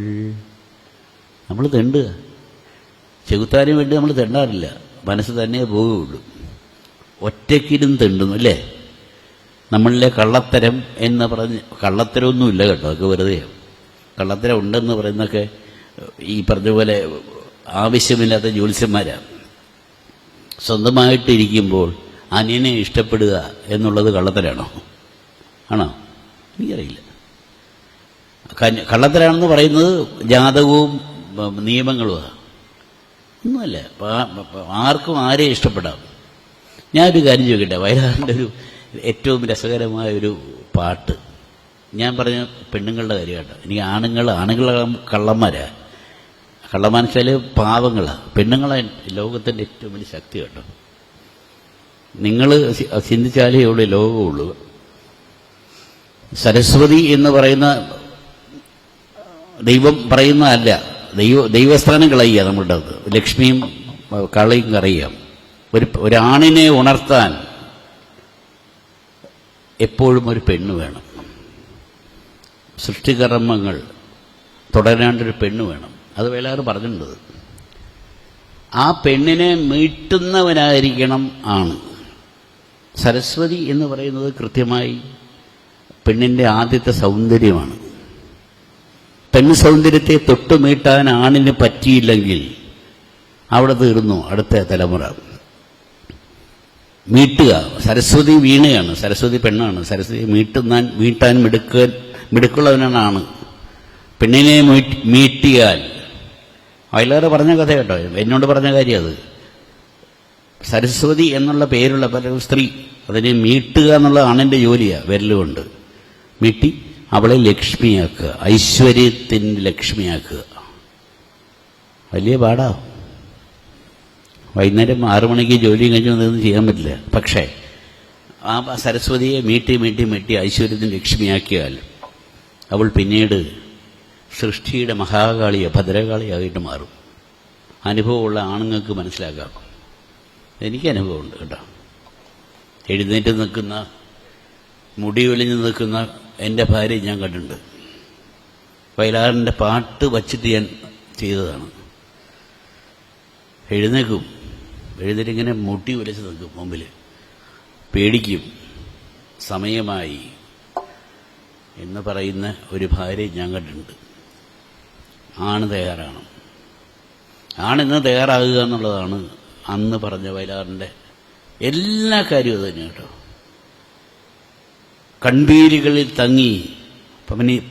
നമ്മൾ തെണ്ടുക. ചെകുത്താനും വേണ്ടി നമ്മൾ തെണ്ടാറില്ല, മനസ്സ് തന്നെ പോവുകയുള്ളൂ. ഒറ്റയ്ക്കിലും തെണ്ടുന്നു, അല്ലേ? നമ്മളിലെ കള്ളത്തരം എന്ന് പറഞ്ഞ്, കള്ളത്തരമൊന്നുമില്ല കേട്ടോ, അതൊക്കെ വെറുതെ. കള്ളത്തരം ഉണ്ടെന്ന് പറയുന്നതൊക്കെ ഈ പറഞ്ഞ പോലെ ആവശ്യമില്ലാത്ത ജ്യോത്സ്യന്മാരാണ്. സ്വന്തമായിട്ടിരിക്കുമ്പോൾ അന്യനെ ഇഷ്ടപ്പെടുക എന്നുള്ളത് കള്ളത്തരാണോ? ആണോ? എനിക്കറിയില്ല. കള്ളത്തരാണെന്ന് പറയുന്നത് ജാതകവും നിയമങ്ങളുമാണ്. ഒന്നുമല്ല. ആർക്കും ആരെയും ഇഷ്ടപ്പെടാം. ഞാനൊരു കാര്യം ചോദിക്കട്ടെ. വയലാറിൻ്റെ ഒരു ഏറ്റവും രസകരമായ ഒരു പാട്ട് ഞാൻ പറഞ്ഞ പെണ്ണുങ്ങളുടെ കാര്യം കേട്ടോ. എനിക്ക് ആണുങ്ങളെ കള്ളന്മാരാ. കള്ളന്മാരെന്ന് വെച്ചാൽ പാവങ്ങളാണ്. പെണ്ണുങ്ങളെ ലോകത്തിൻ്റെ ഏറ്റവും വലിയ ശക്തി കേട്ടോ. നിങ്ങൾ ചിന്തിച്ചാലേ ഇവിടെ ലോകമുള്ളൂ. സരസ്വതി എന്ന് പറയുന്ന ദൈവം പറയുന്നതല്ല, ദൈവസ്ഥാനം കളയുക നമ്മളുടെ. ലക്ഷ്മിയും കളയും കറിയാം. ഒരാണിനെ ഉണർത്താൻ എപ്പോഴും ഒരു പെണ്ണ് വേണം. സൃഷ്ടികർമ്മങ്ങൾ തുടരാണ്ടൊരു പെണ്ണ് വേണം. അത് വയലാർ പറഞ്ഞിട്ടുണ്ട്. ആ പെണ്ണിനെ മീട്ടുന്നവനായിരിക്കണം ആണ്. സരസ്വതി എന്ന് പറയുന്നത് കൃത്യമായി പെണ്ണിൻ്റെ ആദ്യത്തെ സൗന്ദര്യമാണ്. പെണ്ണ് സൗന്ദര്യത്തെ തൊട്ടുമീട്ടാൻ ആണിന് പറ്റിയില്ലെങ്കിൽ അവിടെ തീർന്നു അടുത്ത തലമുറ. മീട്ടുക. സരസ്വതി വീണയാണ്, സരസ്വതി പെണ്ണാണ്. സരസ്വതി മീട്ടാൻ മിടുക്കുള്ളവനാണ് ആണ്. പെണ്ണിനെ മീട്ടിയാൽ, വയലാർ പറഞ്ഞ കഥ കേട്ടോ, എന്നോട് പറഞ്ഞ കാര്യം അത്. സരസ്വതി എന്നുള്ള പേരുള്ള പല സ്ത്രീ, അതിനെ മീട്ടുക എന്നുള്ള ആണിൻ്റെ ജോലിയാണ്. വിരലുകൊണ്ട് മീട്ടി അവളെ ലക്ഷ്മിയാക്കുക, ഐശ്വര്യത്തിൻ്റെ ലക്ഷ്മിയാക്കുക. വലിയ പാടാ. വൈകുന്നേരം 6 മണിക്ക് ജോലിയും കഴിഞ്ഞ് ഒന്നും ചെയ്യാൻ പറ്റില്ല. പക്ഷേ ആ സരസ്വതിയെ മീട്ടി ഐശ്വര്യത്തിൻ്റെ ലക്ഷ്മിയാക്കിയാൽ അവൾ പിന്നീട് സൃഷ്ടിയുടെ മഹാകാളിയ ഭദ്രകാളിയായിട്ട് മാറും. അനുഭവമുള്ള ആണുങ്ങൾക്ക് മനസ്സിലാക്കാം. എനിക്ക് അനുഭവമുണ്ട് കേട്ടോ. എഴുന്നേറ്റ് നിൽക്കുന്ന, മുടി ഒലിഞ്ഞ് നിൽക്കുന്ന എൻ്റെ ഭാര്യ ഞാൻ കണ്ടിട്ടുണ്ട്. വയലാറിൻ്റെ പാട്ട് വച്ചിട്ട് ഞാൻ ചെയ്തതാണ്. എഴുന്നേറ്റിങ്ങനെ മുടി ഒലിച്ച് നിൽക്കും മുമ്പിൽ, പേടിക്കും. സമയമായി എന്ന് പറയുന്ന ഒരു ഭാര്യ ഞാൻ കണ്ടിട്ടുണ്ട്. ആണ് തയ്യാറാണ്. ആണിന്ന് തയ്യാറാകുക എന്നുള്ളതാണ് അന്ന് പറഞ്ഞ വയലാറിൻ്റെ എല്ലാ കാര്യവും അത് തന്നെ കേട്ടോ. കൺപീലികളിൽ തങ്ങി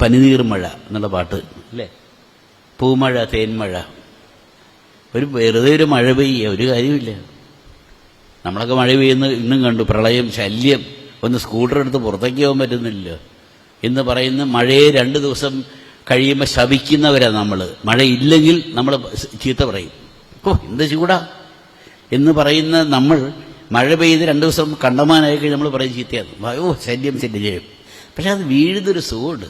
പനിനീർ മഴ എന്നുള്ള പാട്ട് അല്ലേ, പൂമഴ തേന്മഴ. വെറുതെ ഒരു മഴ പെയ്യുക, ഒരു കാര്യമില്ല. നമ്മളൊക്കെ മഴ പെയ്യുന്ന ഇന്നും കണ്ടു, പ്രളയം, ശല്യം, ഒന്ന് സ്കൂട്ടർ എടുത്ത് പുറത്തേക്ക് പോകാൻ പറ്റുന്നില്ല എന്ന് പറയുന്ന മഴയെ 2 ദിവസം കഴിയുമ്പോൾ ശപിക്കുന്നവരാണ് നമ്മൾ. മഴയില്ലെങ്കിൽ നമ്മൾ ചീത്ത പറയും, ഓ എന്ത് ചൂടാ എന്ന് പറയുന്ന നമ്മൾ മഴ പെയ്ത് 2 ദിവസം കണ്ടമാനായി കഴിഞ്ഞ് നമ്മൾ പറയും ചീത്തയാണ്, ഓ ശല്യം ചെയ്യും. പക്ഷെ അത് വീഴുന്നൊരു സുഖമുണ്ട്.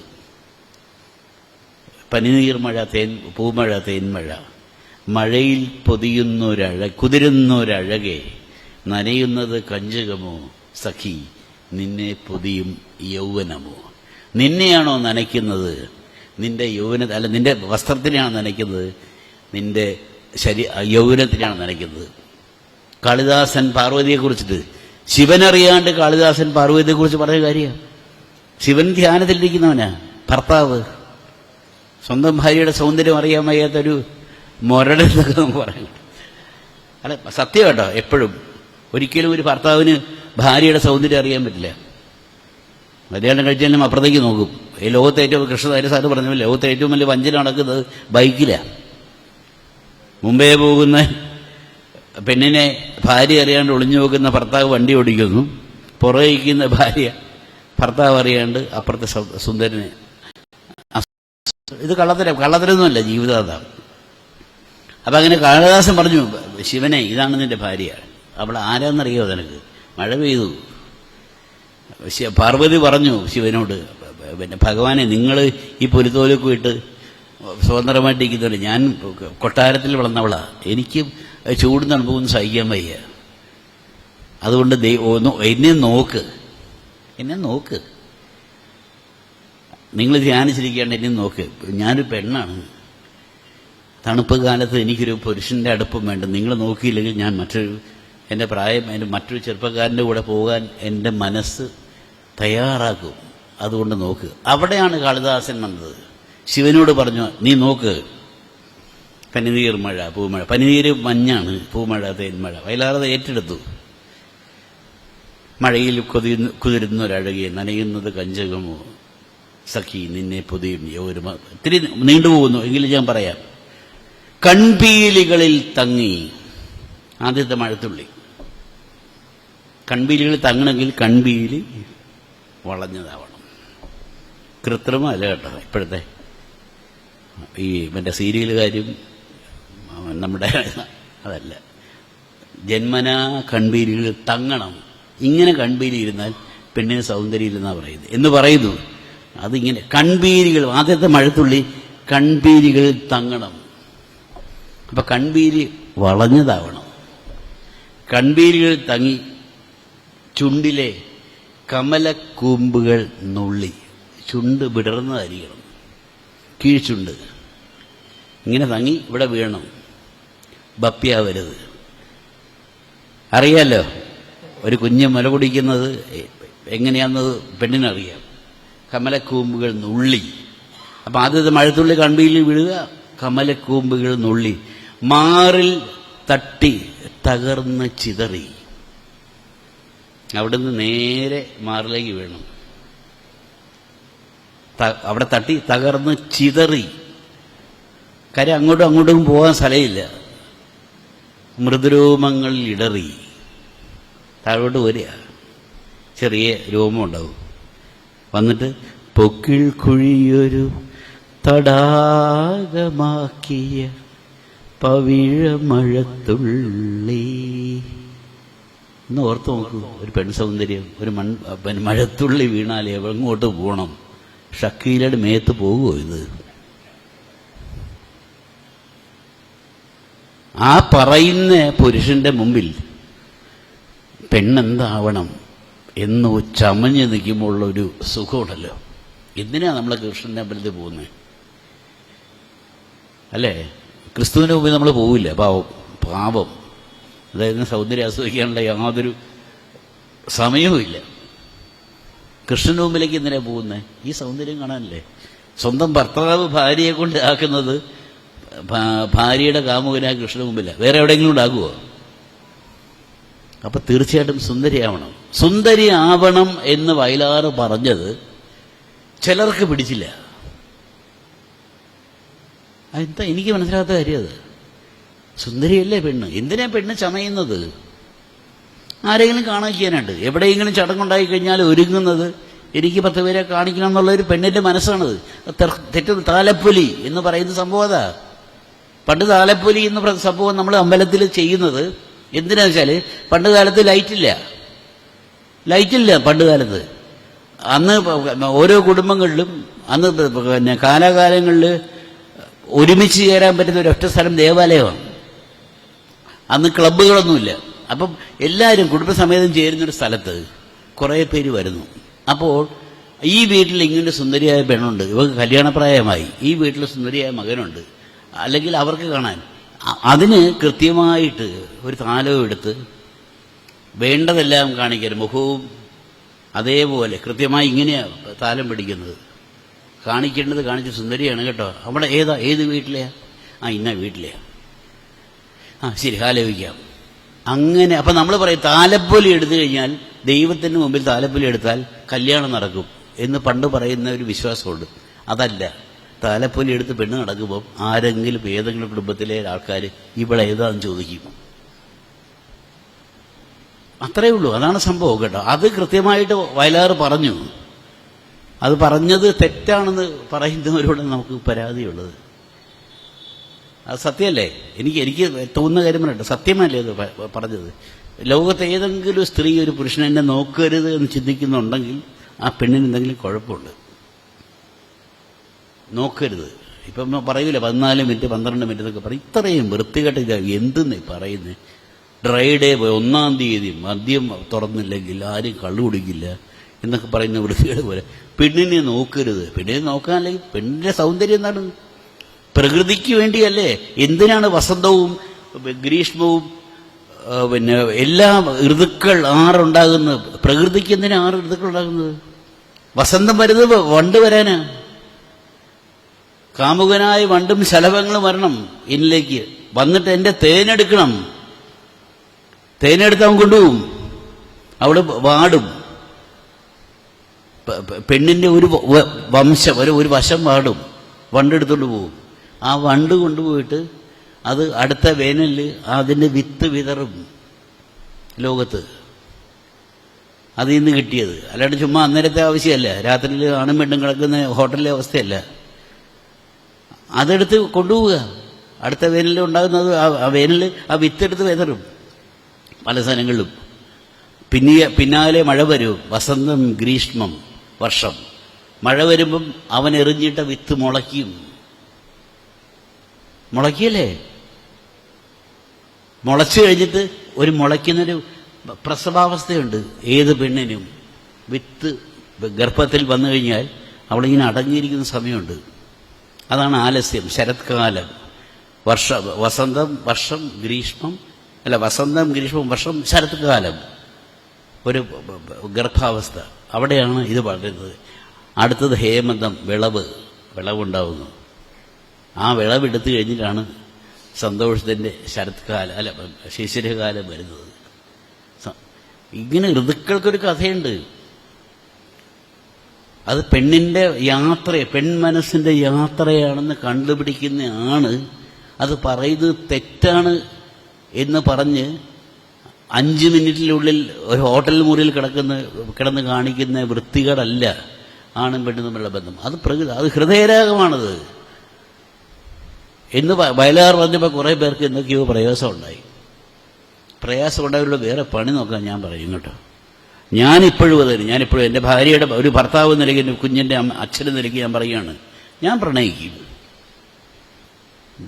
പനിനീർ മഴ, പൂമഴ തേന്മഴ, മഴയിൽ കുതിരുന്നൊരഴകെ, നനയുന്നത് കഞ്ചകമോ സഖി നിന്നെ പൊതിയും യൗവനമോ. നിന്നെയാണോ നനയ്ക്കുന്നത്? നിന്റെ നിന്റെ വസ്ത്രത്തിനെയാണോ നനയ്ക്കുന്നത്? നിന്റെ യൗവനത്തിനെയാണോ നനയ്ക്കുന്നത്? കാളിദാസൻ പാർവതിയെക്കുറിച്ചിട്ട്, ശിവനറിയാണ്ട് കാളിദാസൻ പാർവതിയെക്കുറിച്ച് പറഞ്ഞ കാര്യമാണ്. ശിവൻ ധ്യാനത്തിലിരിക്കുന്നവനാ, ഭർത്താവ് സ്വന്തം ഭാര്യയുടെ സൗന്ദര്യം അറിയാൻ വയ്യാത്തൊരു മൊരടെന്നൊക്കെ നമുക്ക് പറയാം. അല്ല സത്യം കേട്ടോ, എപ്പോഴും ഒരിക്കലും ഒരു ഭർത്താവിന് ഭാര്യയുടെ സൗന്ദര്യം അറിയാൻ പറ്റില്ല. കല്യാണം കഴിച്ചാലും അപ്പുറത്തേക്ക് നോക്കും. ഈ ലോകത്തെ ഏറ്റവും കൃഷ്ണധാരി സാറ് പറഞ്ഞ ലോകത്തെ ഏറ്റവും വലിയ വഞ്ചന നടക്കുന്നത് ബൈക്കിലാണ്. മുമ്പേ പോകുന്ന പെണ്ണിനെ ഭാര്യ അറിയാണ്ട് ഒളിഞ്ഞു നോക്കുന്ന ഭർത്താവ് വണ്ടി ഓടിക്കുന്നു, പുറകിക്കുന്ന ഭാര്യ ഭർത്താവ് അറിയാണ്ട് അപ്പുറത്തെ സുന്ദരനെ. ഇത് കള്ളത്തരമൊന്നുമല്ല, ജീവിതാതാണ്. അപ്പം അങ്ങനെ കാളിദാസൻ പറഞ്ഞു, ശിവനെ ഇതാണ് നിന്റെ ഭാര്യ. അവൾ ആരാന്നറിയോ നിനക്ക്? മഴ പെയ്തു. പാർവതി പറഞ്ഞു ശിവനോട്, പിന്നെ ഭഗവാനെ നിങ്ങൾ ഈ പുലിത്തോലൊക്കെ ഇട്ട് സ്വതന്ത്രമായിട്ടിരിക്കുന്നില്ല, ഞാൻ കൊട്ടാരത്തിൽ വളർന്നവളാ, എനിക്ക് ചൂടും തണുപ്പൊന്നും സഹിക്കാൻ വയ്യ, അതുകൊണ്ട് എന്നെ നോക്ക്, നിങ്ങൾ ധ്യാനിച്ചിരിക്കുകയാണ്, എന്നെ നോക്ക്, ഞാനൊരു പെണ്ണാണ്, തണുപ്പ് കാലത്ത് എനിക്കൊരു പുരുഷന്റെ അടുപ്പം വേണ്ട, നിങ്ങൾ നോക്കിയില്ലെങ്കിൽ ഞാൻ എൻ്റെ പ്രായം മറ്റൊരു ചെറുപ്പക്കാരൻ്റെ കൂടെ പോകാൻ എൻ്റെ മനസ്സ് തയ്യാറാക്കും, അതുകൊണ്ട് നോക്ക്. അവിടെയാണ് കാളിദാസൻ വന്നത്. ശിവനോട് പറഞ്ഞു, നീ നോക്ക്, പനിനീർ മഴ പൂമഴ, പനിനീര് മഞ്ഞാണ്, പൂമഴ തേന്മഴ. വയലാറത് ഏറ്റെടുത്തു. മഴയിൽ കുതിരുന്നൊരഴകെ, നനയുന്നത് കഞ്ചകമോ സഖി നിന്നെ പൊതിയും യൗവനമോ. ഒത്തിരി നീണ്ടുപോകുന്നു, എങ്കിലും ഞാൻ പറയാം. കൺപീലികളിൽ തങ്ങി, ആദ്യത്തെ മഴത്തുള്ളി. കൺപീലികളിൽ തങ്ങണമെങ്കിൽ കൺപീലി വളഞ്ഞതാവണം. കൃത്രിമല്ല കേട്ടോ ഇപ്പോഴത്തെ ഈ മറ്റേ സീരിയലുകാരും നമ്മുടെ അതല്ല, ജന്മനാ കൺപീലികൾ തങ്ങണം. ഇങ്ങനെ കൺപീലി ഇരുന്നാൽ പെണ്ണിന് സൗന്ദര്യം ഇല്ലെന്നാണ് പറയുന്നത് എന്ന് പറയുന്നു. അതിങ്ങനെ കൺപീലികൾ, ആദ്യത്തെ മഴത്തുള്ളി കൺപീലികളിൽ തങ്ങണം. അപ്പൊ കൺപീലി വളഞ്ഞതാവണം. കൺപീലികൾ തങ്ങി ചുണ്ടിലെ കമലക്കൂമ്പുകൾ നുള്ളി, ചുണ്ട് വിടർന്നതായിരിക്കണം, കീഴ്ചുണ്ട് ഇങ്ങനെ തങ്ങി ഇവിടെ വീഴണം, ബപ്പിയാവരുത്. അറിയാലോ ഒരു കുഞ്ഞ് മുല കുടിക്കുന്നത് എങ്ങനെയാണെന്നത് പെണ്ണിനറിയാം. കമലക്കൂമ്പുകൾ നുള്ളി. അപ്പം ആദ്യത്തെ മഴത്തുള്ളി കൺപീലിൽ വീഴുക, കമലക്കൂമ്പുകൾ നുള്ളി, മാറിൽ തട്ടി തകർന്ന് ചിതറി. അവിടുന്ന് നേരെ മാറിലേക്ക് വീണം. അവിടെ തട്ടി തകർന്ന് ചിതറി. കാര്യം അങ്ങോട്ടും പോകാൻ സ്ഥലമില്ല. മൃദുരോമങ്ങളിൽ ഇടറി താഴോട്ട് വരിക. ചെറിയ രോമം ഉണ്ടാവും. വന്നിട്ട് പൊക്കിൾ കുഴിയൊരു തടാകമാക്കിയ പവിഴമഴത്തുള്ളി എന്ന് ഓർത്ത് നോക്കൂ. ഒരു പെൺസൗന്ദര്യം, ഒരു മഴത്തുള്ളി വീണാൽ എങ്ങോട്ട് പോകണം? ഷക്കീലയുടെ മേത്ത് പോകുമോ ഇത്? ആ പറയുന്ന പുരുഷന്റെ മുമ്പിൽ പെണ്ണെന്താവണം എന്ന് ചമഞ്ഞ് നിൽക്കുമ്പോഴുള്ള ഒരു സുഖമുണ്ടല്ലോ. എന്തിനാ നമ്മളെ കൃഷ്ണന്റെ അമ്പലത്തിൽ പോകുന്നത്? അല്ലേ? ക്രിസ്തുവിന് മുമ്പിൽ നമ്മൾ പോവില്ല. പാപം. അതായത് സൗന്ദര്യം ആസ്വദിക്കാനുള്ള യാതൊരു സമയവുമില്ല. കൃഷ്ണന്റെ മുമ്പിലേക്ക് എന്തിനാ പോകുന്നത്? ഈ സൗന്ദര്യം കാണാനല്ലേ. സ്വന്തം ഭർത്താവ് ഭാര്യയെ കൊണ്ട് ആക്കുന്നത് ഭാര്യയുടെ കാമുകനായ കൃഷ്ണന് മുമ്പില്ല. വേറെ എവിടെയെങ്കിലും ഉണ്ടാകുമോ? അപ്പൊ തീർച്ചയായിട്ടും സുന്ദരിയാവണം. സുന്ദരിയാവണം എന്ന് വയലാർ പറഞ്ഞത് ചിലർക്ക് പിടിച്ചില്ല. അതെന്താ എനിക്ക് മനസ്സിലാകാത്ത കാര്യം അത്. സുന്ദരിയല്ലേ പെണ്ണ്? എന്തിനാ പെണ്ണ് ചമയുന്നത്? ആരെങ്കിലും കാണാൻ ചെയ്യാനായിട്ട് എവിടെയെങ്കിലും ചടങ്ങുണ്ടായി കഴിഞ്ഞാൽ ഒരുങ്ങുന്നത് എനിക്ക് 10 പേരെ കാണിക്കണം എന്നുള്ള ഒരു പെണ്ണിന്റെ മനസ്സാണത്. തെറ്റും. താലപ്പൊലി എന്ന് പറയുന്ന സംഭവം അതാ. പണ്ട് താലപ്പൊലി എന്ന സംഭവം നമ്മൾ അമ്പലത്തിൽ ചെയ്യുന്നത് എന്തിനാ വെച്ചാൽ പണ്ട് കാലത്ത് ലൈറ്റില്ല പണ്ട് കാലത്ത്. അന്ന് ഓരോ കുടുംബങ്ങളിലും അന്ന് പിന്നെ കാലാകാലങ്ങളിൽ ഒരുമിച്ച് ചേരാൻ പറ്റുന്ന ഒരൊറ്റ സ്ഥലം ദേവാലയമാണ്. അന്ന് ക്ലബ്ബുകളൊന്നുമില്ല. അപ്പം എല്ലാവരും കുടുംബസമേതം ചേരുന്നൊരു സ്ഥലത്ത് കുറേ പേര് വരുന്നു. അപ്പോൾ ഈ വീട്ടിൽ ഇങ്ങനെ സുന്ദരിയായ പെണ്ണുണ്ട്, ഇവർക്ക് കല്യാണപ്രായമായി, ഈ വീട്ടിൽ സുന്ദരിയായ മകനുണ്ട്, അല്ലെങ്കിൽ അവർക്ക് കാണാൻ. അതിന് കൃത്യമായിട്ട് ഒരു താലവും എടുത്ത് വേണ്ടതെല്ലാം കാണിക്കാൻ മുഖവും അതേപോലെ കൃത്യമായി ഇങ്ങനെയാണ് താലം പിടിക്കുന്നത്. കാണിക്കേണ്ടത് കാണിച്ച് സുന്ദരിയാണ് കേട്ടോ. അവിടെ ഏത് വീട്ടിലെയാ? ഇന്ന വീട്ടിലെയാ. ശരി, ആലോചിക്കാം. അങ്ങനെ അപ്പം നമ്മൾ പറയും താലപ്പൊലി എടുത്തു കഴിഞ്ഞാൽ, ദൈവത്തിന് മുമ്പിൽ താലപ്പൊലി എടുത്താൽ കല്യാണം നടക്കും എന്ന് പണ്ട് പറയുന്ന ഒരു വിശ്വാസമുണ്ട്. അതല്ല. താലപ്പൊലി എടുത്ത് പെണ്ണ് നടക്കുമ്പോൾ ആരെങ്കിലും ഏതെങ്കിലും കുടുംബത്തിലെ ആൾക്കാർ ഇവിടെ ഏതാന്ന് ചോദിക്കും. അത്രയേ ഉള്ളൂ. അതാണ് സംഭവം കേട്ടോ. അത് കൃത്യമായിട്ട് വയലാർ പറഞ്ഞു. അത് പറഞ്ഞത് തെറ്റാണെന്ന് പറയുന്നവരോട് നമുക്ക് പരാതിയുള്ളത്. അത് സത്യമല്ലേ? എനിക്ക് തോന്നുന്ന കാര്യം പറയട്ടെ, സത്യമല്ലേ അത് പറഞ്ഞത്? ലോകത്ത് ഏതെങ്കിലും സ്ത്രീ ഒരു പുരുഷനെ നോക്കരുത് എന്ന് ചിന്തിക്കുന്നുണ്ടെങ്കിൽ ആ പെണ്ണിന് എന്തെങ്കിലും കുഴപ്പമുണ്ട്. നോക്കരുത്. ഇപ്പം പറയൂല 14 മിനിറ്റ് 12 മിനിറ്റ് എന്നൊക്കെ പറയും. ഇത്രയും വൃത്തികെട്ട എന്തെന്ന് പറയുന്നത്? ഡ്രൈ ഡേ 1-ാം തീയതി മദ്യം തുറന്നില്ലെങ്കിൽ ആരും കള്ളു കുടിക്കില്ല എന്നൊക്കെ പറയുന്ന വൃത്തികേട് പോലെ. പെണ്ണിനെ നോക്കരുത്. പെണ്ണിനെ നോക്കാനല്ലെങ്കിൽ പെണ്ണിന്റെ സൗന്ദര്യം എന്താണ്? പ്രകൃതിക്ക് വേണ്ടിയല്ലേ? എന്തിനാണ് വസന്തവും ഗ്രീഷ്മവും പിന്നെ എല്ലാ ഋതുക്കൾ 6 ഉണ്ടാകുന്നത്? പ്രകൃതിക്ക് എന്തിനാ 6 ഋതുക്കൾ ഉണ്ടാകുന്നത്? വസന്തം വരുന്നത് വണ്ട് വരാനാ. കാമുകനായ വണ്ടും ശലഭങ്ങളും വരണം എന്നിലേക്ക്, വന്നിട്ട് എന്റെ തേനെടുക്കണം. തേനെടുത്ത് അവൻ കൊണ്ടുപോകും, അവിടെ വാടും. പെണ്ണിന്റെ ഒരു വംശം ഒരു വശം വാടും, വണ്ടെടുത്തോണ്ട് പോകും. ആ വണ്ട് കൊണ്ടുപോയിട്ട് അത് അടുത്ത വേനലിൽ അതിൻ്റെ വിത്ത് വിതറും ലോകത്ത്. അതിൽ നിന്ന് കിട്ടിയത്. അല്ലാണ്ട് ചുമ്മാ അന്നേരത്തെ ആവശ്യമല്ല. രാത്രിയിൽ ആണും പെണ്ണും കിടക്കുന്ന ഹോട്ടലിലെ അവസ്ഥയല്ല. അതെടുത്ത് കൊണ്ടുപോവുക. അടുത്ത വേനലിൽ ഉണ്ടാകുന്നത് ആ വേനലിൽ ആ വിത്തെടുത്ത് വിതറും പല സ്ഥലങ്ങളിലും. പിന്നാലെ മഴ വരും. വസന്തം ഗ്രീഷ്മം വർഷം. മഴ വരുമ്പം അവൻ എറിഞ്ഞിട്ട വിത്ത് മുളയ്ക്കല്ലേ? മുളച്ചു കഴിഞ്ഞിട്ട് ഒരു മുളയ്ക്കുന്നൊരു പ്രസവാവസ്ഥയുണ്ട് ഏത് പെണ്ണിനും. വിത്ത് ഗർഭത്തിൽ വന്നു കഴിഞ്ഞാൽ അവളിങ്ങനെ അടങ്ങിയിരിക്കുന്ന സമയമുണ്ട്. അതാണ് ആലസ്യം. ശരത്കാലം, വസന്തം വർഷം ഗ്രീഷ്മം, വസന്തം ഗ്രീഷ്മം വർഷം ശരത്കാലം, ഒരു ഗർഭാവസ്ഥ. അവിടെയാണ് ഇത് വളരുന്നത്. അടുത്തത് ഹേമന്തം, വിളവുണ്ടാവുന്നു. ആ വിളവെടുത്തു കഴിഞ്ഞിട്ടാണ് സന്തോഷത്തിൻ്റെ ശിശിരകാലം വരുന്നത്. ഇങ്ങനെ ഋതുക്കൾക്കൊരു കഥയുണ്ട്. അത് പെണ്ണിൻ്റെ പെൺമനസ്സിൻ്റെ യാത്രയാണെന്ന് കണ്ടുപിടിക്കുന്നതാണ്. അത് പറയുന്നത് തെറ്റാണ് എന്ന് പറഞ്ഞ് 5 മിനിറ്റിനുള്ളിൽ ഒരു ഹോട്ടൽ മുറിയിൽ കിടന്ന് കാണിക്കുന്ന വൃത്തികേടല്ല ആണും പെണ്ണും തമ്മിലുള്ള ബന്ധം. അത് ഹൃദയരാഗമാണത് എന്ന് വയലാർ പറഞ്ഞപ്പോൾ കുറേ പേർക്ക് എന്തൊക്കെയോ പ്രയാസമുണ്ടായവരുടെ വേറെ പണി നോക്കാൻ ഞാൻ പറയും കേട്ടോ. ഞാനിപ്പോഴും എൻ്റെ ഭാര്യയുടെ ഒരു ഭർത്താവ് നിലയ്ക്ക്, എൻ്റെ കുഞ്ഞിൻ്റെ അച്ഛന് നിലയ്ക്ക് ഞാൻ പറയുകയാണ്, ഞാൻ പ്രണയിക്കും.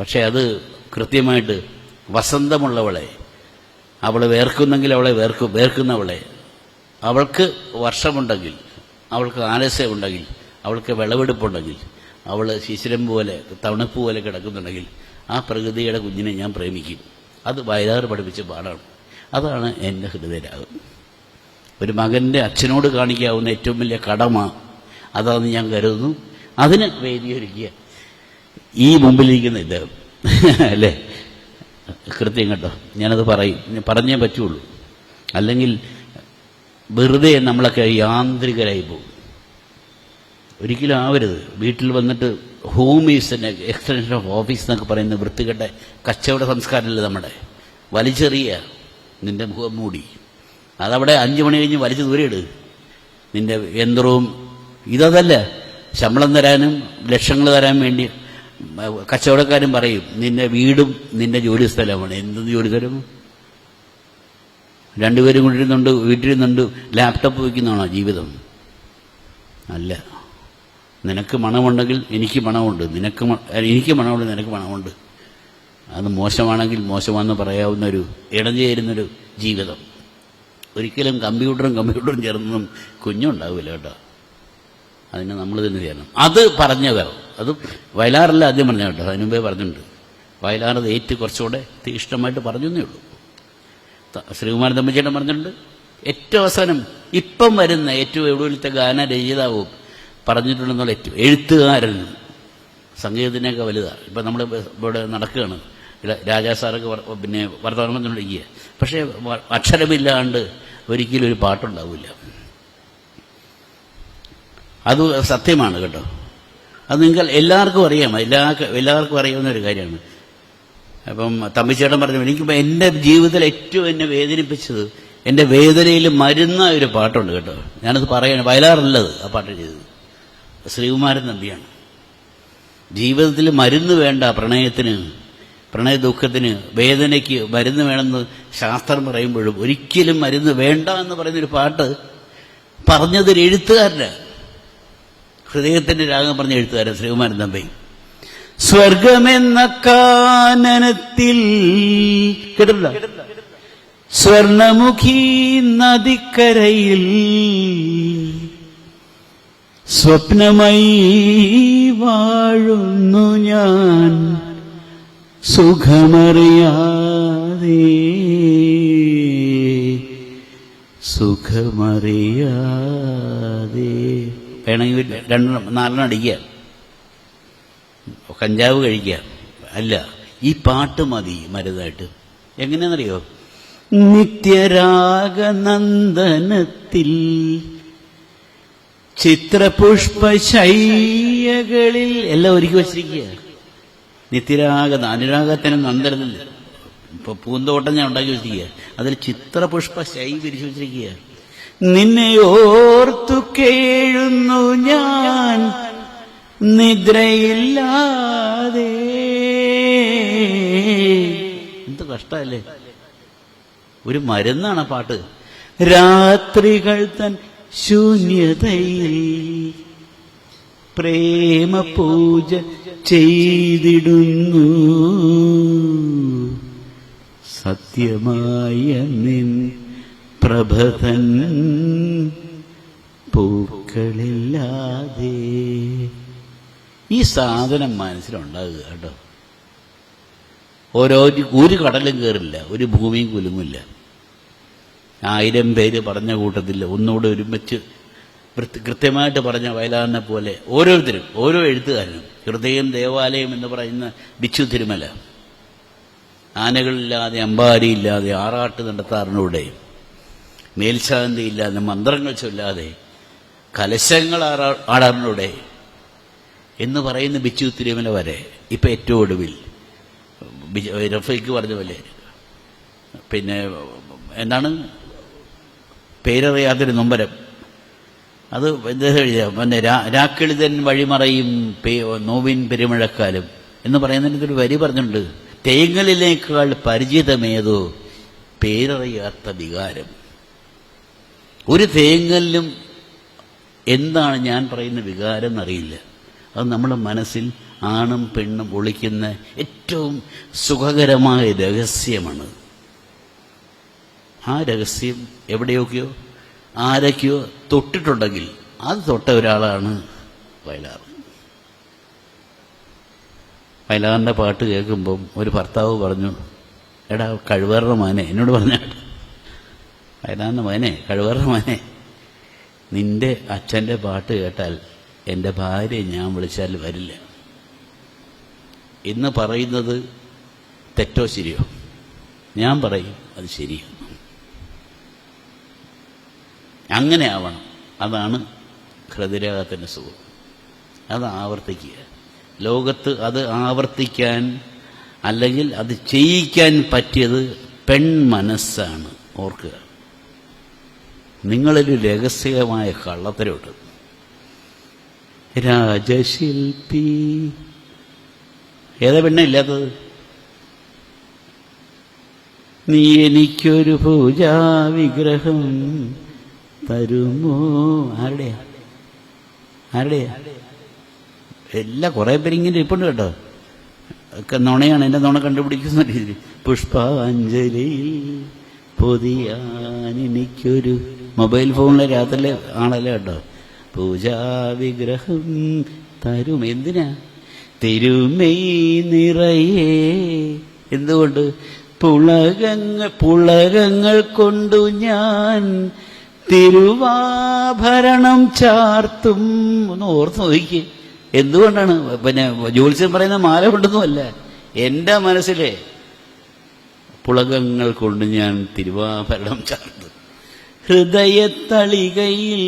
പക്ഷെ അത് കൃത്യമായിട്ട് വസന്തമുള്ളവളെ, അവൾ വേർക്കുന്നെങ്കിൽ അവളെ വേർക്കുന്നവളെ, അവൾക്ക് വർഷമുണ്ടെങ്കിൽ, അവൾക്ക് ആലസ്യമുണ്ടെങ്കിൽ, അവൾക്ക് വിളവെടുപ്പുണ്ടെങ്കിൽ, അവൾ ശിശിരം പോലെ തണുപ്പ് പോലെ കിടക്കുന്നുണ്ടെങ്കിൽ ആ പ്രകൃതിയുടെ കുഞ്ഞിനെ ഞാൻ പ്രേമിക്കും. അത് വയലാർ പഠിപ്പിച്ച പാടാണ്. അതാണ് എൻ്റെ ഹൃദയരാഗം. ഒരു മകൻ്റെ അച്ഛനോട് കാണിക്കാവുന്ന ഏറ്റവും വലിയ കടമ അതാണെന്ന് ഞാൻ കരുതുന്നു. അതിന് വേദിയൊരുക്കിയ ഈ മുമ്പിലിരിക്കുന്ന ഇദ്ദേഹം അല്ലേ? കൃത്യം കേട്ടോ, ഞാനത് പറഞ്ഞേ പറ്റുള്ളൂ. അല്ലെങ്കിൽ വെറുതെ നമ്മളൊക്കെ യാന്ത്രികരായി പോകും. ഒരിക്കലും ആവരുത്. വീട്ടിൽ വന്നിട്ട് home is extension of office എന്നൊക്കെ പറയുന്ന വൃത്തികെട്ട കച്ചവട സംസ്കാരമല്ലേ നമ്മുടെ. വലിച്ചെറിയ നിന്റെ മുഖം മൂടി, അതവിടെ 5 മണി കഴിഞ്ഞ് വലിച്ചു ദൂരെ ഇട്. നിന്റെ യന്ത്രവും ഇതല്ല. ശമ്പളം തരാനും ലക്ഷങ്ങൾ തരാൻ വേണ്ടി കച്ചവടക്കാരും പറയും നിന്റെ വീടും നിന്റെ ജോലി സ്ഥലമാണ്. എന്ത് ജോലി സ്ഥലം? രണ്ടുപേരും കൊണ്ടിരുന്നുണ്ട്, വീട്ടിലിരുന്നുണ്ട്, ലാപ്ടോപ്പ് വയ്ക്കുന്നതാണോ ജീവിതം? അല്ല. നിനക്ക് മണമുണ്ടെങ്കിൽ എനിക്ക് മണമുണ്ട്, എനിക്ക് മണമുണ്ട്, നിനക്ക് മണമുണ്ട്. അത് മോശമാണെങ്കിൽ മോശമാണെന്ന് പറയാവുന്നൊരു ഇടഞ്ഞേരുന്നൊരു ജീവിതം. ഒരിക്കലും കമ്പ്യൂട്ടറും ചേർന്നൊന്നും കുഞ്ഞുണ്ടാവില്ല കേട്ടോ. അതിന് നമ്മൾ തന്നെ ചെയ്യണം. അത് പറഞ്ഞവർ, അത് വയലാറല്ല ആദ്യം പറഞ്ഞ കേട്ടോ, അതിന് മുമ്പേ പറഞ്ഞിട്ടുണ്ട്. വയലാർ ഏറ്റു കുറച്ചുകൂടെ തീഷ്ണമായിട്ട് പറഞ്ഞേ ഉള്ളൂ. ശ്രീകുമാരൻ തമ്പിച്ചേട്ടൻ പറഞ്ഞിട്ടുണ്ട്. ഏറ്റവും അവസാനം ഇപ്പം വരുന്ന ഏറ്റവും ഒടുവിലത്തെ ഗാനരചയിതാവും പറഞ്ഞിട്ടുണ്ടെന്നുള്ള ഏറ്റവും എഴുത്തുകാരൻ സംഗീതത്തിനൊക്കെ വലുതാണ്. ഇപ്പം നമ്മൾ ഇവിടെ നടക്കുകയാണ്, രാജാ സാറൊക്കെ പിന്നെ വർത്തമാനം പറഞ്ഞുകൊണ്ടിരിക്കുക. പക്ഷേ അക്ഷരമില്ലാണ്ട് ഒരിക്കലും ഒരു പാട്ടുണ്ടാവില്ല. അത് സത്യമാണ് കേട്ടോ. അത് നിങ്ങൾക്ക് എല്ലാവർക്കും അറിയാം, എല്ലാവർക്കും അറിയാവുന്ന ഒരു കാര്യമാണ്. അപ്പം തമ്പിച്ചേട്ടൻ പറഞ്ഞു, എനിക്കിപ്പോൾ എൻ്റെ ജീവിതത്തിൽ ഏറ്റവും എന്നെ വേദനിപ്പിച്ചത്, എൻ്റെ വേദനയിൽ മരുന്ന ഒരു പാട്ടുണ്ട് കേട്ടോ. ഞാനത് പറയണം, വയലാറല്ലത് ആ പാട്ട് ചെയ്തത്, ശ്രീകുമാരൻ തമ്പിയാണ്. ജീവിതത്തിൽ മരുന്ന് വേണ്ട, പ്രണയത്തിന്, പ്രണയ ദുഃഖത്തിന്, വേദനയ്ക്ക് മരുന്ന് വേണമെന്ന് ശാസ്ത്രം പറയുമ്പോഴും ഒരിക്കലും മരുന്ന് വേണ്ട എന്ന് പറയുന്നൊരു പാട്ട് പറഞ്ഞതൊരു എഴുത്തുകാരന്, ഹൃദയത്തിന്റെ രാഗം പറഞ്ഞ എഴുത്തുകാരൻ ശ്രീകുമാരൻ തമ്പി. സ്വർഗമെന്ന കാനനത്തിൽ കേട്ടില്ല, സ്വർണമുഖി നദിക്കരയിൽ സ്വപ്നമായി വാഴുന്നു ഞാൻ സുഖമറിയാതെ, സുഖമറിയാതെ. വേണമെങ്കിൽ 2-4 അടിക്കുക, കഞ്ചാവ് കഴിക്കുക. അല്ല, ഈ പാട്ട് മതി മരുന്നായിട്ട്. എങ്ങനെയാണെന്നറിയോ? നിത്യരാഗനന്ദനത്തിൽ ചിത്രപുഷ്പശയ്യകളിൽ എല്ലാം ഒരുക്കി വച്ചിരിക്കുക. അനുരാഗത്തിനും നന്ദനത്തില്ല. ഇപ്പൊ പൂന്തോട്ടം ഞാൻ ഉണ്ടാക്കി വെച്ചിരിക്കുക, അതിൽ ചിത്രപുഷ്പശൈ വിരിച്ചു വെച്ചിരിക്കുക. നിന്നെ ഓർത്തു കേഴുന്നു ഞാൻ നിദ്രയില്ലാതെ. എന്ത് കഷ്ടല്ലേ, ഒരു മരുന്നാണ് പാട്ട്. രാത്രികൾ തൻ ശൂന്യതയിൽ പ്രേമ പൂജ ചെയ്തിടുന്നു സത്യമായ നിൻ പ്രഭതൻ പൂക്കളില്ലാതെ. ഈ സാധനം മനസ്സിലുണ്ടാകുക കേട്ടോ. ഒരു കടലും കയറില്ല, ഒരു ഭൂമിയും കുലുങ്ങില്ല. 1000 പേര് പറഞ്ഞ കൂട്ടത്തിൽ ഒന്നുകൂടെ ഒരുമിച്ച് കൃത്യമായിട്ട് പറഞ്ഞ വയലാറിനെ പോലെ ഓരോരുത്തരും, ഓരോ എഴുത്തുകാരനും. ഹൃദയം ദേവാലയം എന്ന് പറയുന്ന ബിച്ചു തിരുമല, ആനകളില്ലാതെ അമ്പാരിയില്ലാതെ ആറാട്ട് നടത്താറിനൂടെ, മേൽശാന്തിയില്ലാതെ മന്ത്രങ്ങൾ ചൊല്ലാതെ കലശങ്ങൾ ആടാറിനൂടെ എന്ന് പറയുന്ന ബിച്ചു തിരുമല വരെ ഇപ്പം ഏറ്റവും ഒടുവിൽ റഫീഖ് പറഞ്ഞ പോലെ, പിന്നെ എന്താണ് പേരറിയാത്തൊരു നൊമ്പരം, അത് എന്താ എഴുതിയ പിന്നെ രാക്കിളിതൻ വഴിമറയും നോവിൻ പെരുമഴക്കാലം എന്ന് പറയുന്നതിനൊരു വരി പറഞ്ഞിട്ടുണ്ട്. തേങ്ങലിനേക്കാൾ പരിചിതമേതോ പേരറിയാത്ത വികാരം. ഒരു തേങ്ങലിനും എന്താണ് ഞാൻ പറയുന്ന വികാരം എന്നറിയില്ല. അത് നമ്മുടെ മനസ്സിൽ ആണും പെണ്ണും ഒളിക്കുന്ന ഏറ്റവും സുഖകരമായ രഹസ്യമാണ്. ആ രഹസ്യം എവിടെയൊക്കെയോ ആരൊക്കെയോ തൊട്ടിട്ടുണ്ടെങ്കിൽ അത് തൊട്ട ഒരാളാണ് വയലാർ. വയലാറിൻ്റെ പാട്ട് കേൾക്കുമ്പം ഒരു ഭർത്താവ് പറഞ്ഞു, എടാ കഴിവേറുടെ മോനെ, എന്നോട് പറഞ്ഞ വയലാറിൻ്റെ മോനെ, കഴിവേറുടെ മോനെ, നിന്റെ അച്ഛൻ്റെ പാട്ട് കേട്ടാൽ എൻ്റെ ഭാര്യയെ ഞാൻ വിളിച്ചാൽ വരില്ല. ഇന്ന് പറയുന്നത് തെറ്റോ ശരിയോ? ഞാൻ പറയും അത് ശരിയാണ്. അങ്ങനെ ആവണം. അതാണ് ഹൃദയരാഗത്തിൻ്റെ സുഖം. അത് ആവർത്തിക്കുക. ലോകത്ത് അത് ആവർത്തിക്കാൻ അല്ലെങ്കിൽ അത് ചെയ്യിക്കാൻ പറ്റിയത് പെൺമനസ്സാണ്. ഓർക്കുക, നിങ്ങളൊരു രഹസ്യമായ കള്ളത്തരമുണ്ട്. രാജശില്പി ഏതാ പെണ്ണില്ലാത്തത്? നീ എനിക്കൊരു പൂജാവിഗ്രഹം തരുമോ? ആരുടെയാ? എല്ലാം കുറേ പേരിങ്ങനെ ഇരിപ്പുണ്ട് കേട്ടോ. ഒക്കെ നുണയാണ്. എൻ്റെ നുണ കണ്ടുപിടിക്കുന്ന രീതി. പുഷ്പാഞ്ജലി പൊതിയാൻ എനിക്കൊരു മൊബൈൽ ഫോണിലെ രാത്രിയിലെ ആണല്ലേ കേട്ടോ. പൂജാവിഗ്രഹം തരും. എന്തിനാ? തിരുമെയ് നിറയെ. എന്തുകൊണ്ട്? പുളകങ്ങൾ കൊണ്ടു ഞാൻ തിരുവാഭരണം ചാർത്തും. ഒന്ന് ഓർത്ത് നോക്കി. എന്തുകൊണ്ടാണ്? പിന്നെ ജ്യോത്സ്യം പറയുന്ന മാല കൊണ്ടൊന്നുമല്ല. എൻ്റെ മനസ്സിലെ പുളകങ്ങൾ കൊണ്ട് ഞാൻ തിരുവാഭരണം ചാർത്തും. ഹൃദയത്തളികയിൽ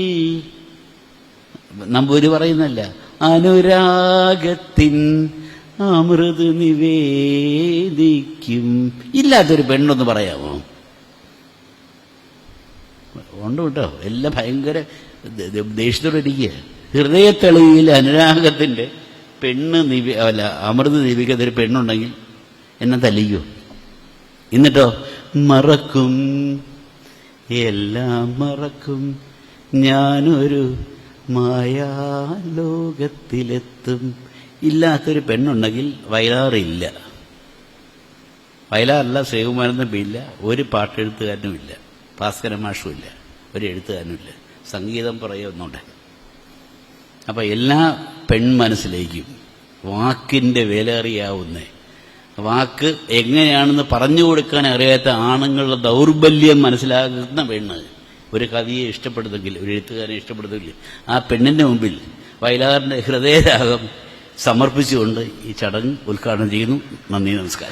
നമ്പൂരി പറയുന്നല്ല, അനുരാഗത്തിൻ അമൃത് നിവേദിക്കും. ഇല്ലാത്തൊരു പെണ്ണൊന്ന് പറയാമോ? ഉണ്ട് കേട്ടോ. എല്ലാം ഭയങ്കര ദേഷ്യത്തോടെ ഇരിക്കുക. ഹൃദയത്തെളിയിൽ അനുരാഗത്തിൻ്റെ പെണ്ണ് അമൃത് നിവേദിക്കാത്തൊരു പെണ്ണുണ്ടെങ്കിൽ എന്നെ തല്ലിക്കോ. എന്നിട്ടോ മറക്കും, എല്ലാം മറക്കും, ഞാനൊരു മായാലോകത്തിലെത്തും. ഇല്ലാത്തൊരു പെണ്ണുണ്ടെങ്കിൽ വയലാറില്ല. വയലാറില്ല, ശ്രീകുമാരൻ തമ്പിയില്ല, ഒരു പാട്ടെഴുത്തുകാരനുമില്ല, ഭാസ്കരൻ മാഷുമില്ല, ഒരു എഴുത്തുകാരനുമില്ല. സംഗീതം പറയുന്നുണ്ട്. അപ്പം എല്ലാ പെൺമനസ്സിലേക്കും വാക്കിൻ്റെ വില അറിയാവുന്ന, വാക്ക് എങ്ങനെയാണെന്ന് പറഞ്ഞു കൊടുക്കാൻ അറിയാത്ത ആണുങ്ങളുടെ ദൗർബല്യം മനസ്സിലാക്കുന്ന പെണ്ണ് ഒരു കവിയെ ഇഷ്ടപ്പെടുന്നെങ്കിൽ, ഒരു എഴുത്തുകാരനെ ഇഷ്ടപ്പെടുന്നെങ്കിൽ, ആ പെണ്ണിൻ്റെ മുമ്പിൽ വയലാറിൻ്റെ ഹൃദയരാഗം സമർപ്പിച്ചുകൊണ്ട് ഈ ചടങ്ങ് ഉദ്ഘാടനം ചെയ്യുന്നു. നന്ദി, നമസ്കാരം.